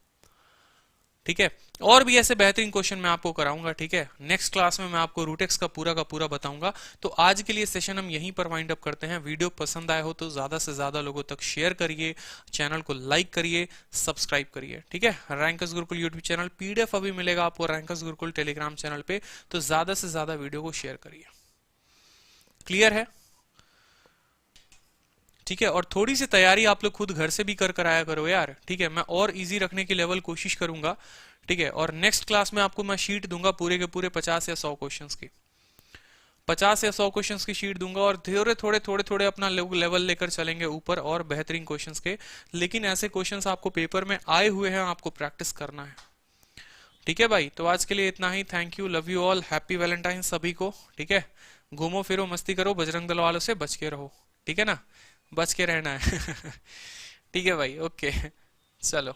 ठीक है, और भी ऐसे बेहतरीन क्वेश्चन मैं आपको कराऊंगा। ठीक है, नेक्स्ट क्लास में मैं आपको रूटेक्स का पूरा बताऊंगा। तो आज के लिए सेशन हम यहीं पर वाइंड अप करते हैं। वीडियो पसंद आए हो तो ज्यादा से ज्यादा लोगों तक शेयर करिए, चैनल को लाइक करिए, सब्सक्राइब करिए। ठीक है, rankers Gurukul YouTube channel, PDF अभी मिलेगा आपको रैंकर्स गुरुकुल टेलीग्राम चैनल पे, तो ज्यादा से ज्यादा वीडियो को शेयर करिए। क्लियर है? ठीक है, और थोड़ी सी तैयारी आप लोग खुद घर से भी कर आया करो यार। ठीक है, मैं और इजी रखने की लेवल कोशिश करूंगा। ठीक है, और नेक्स्ट क्लास में आपको मैं शीट दूंगा पूरे के पूरे 50 या 100 क्वेश्चंस की, 50 या 100 क्वेश्चंस की शीट दूंगा, और थोड़े थोड़े अपना लेवल लेकर चलेंगे ऊपर और बेहतरीन क्वेश्चंस के। लेकिन ऐसे क्वेश्चंस आपको पेपर में आए हुए हैं, आपको प्रैक्टिस करना है। ठीक है भाई, तो आज के लिए इतना ही। Thank you, love you all, happy Valentine सभी को। ठीक है, घूमो फिरो मस्ती करो, बजरंग दल वालों से बच के रहो। ठीक है ना, बच के रहना है। ठीक है भाई, ओके, चलो।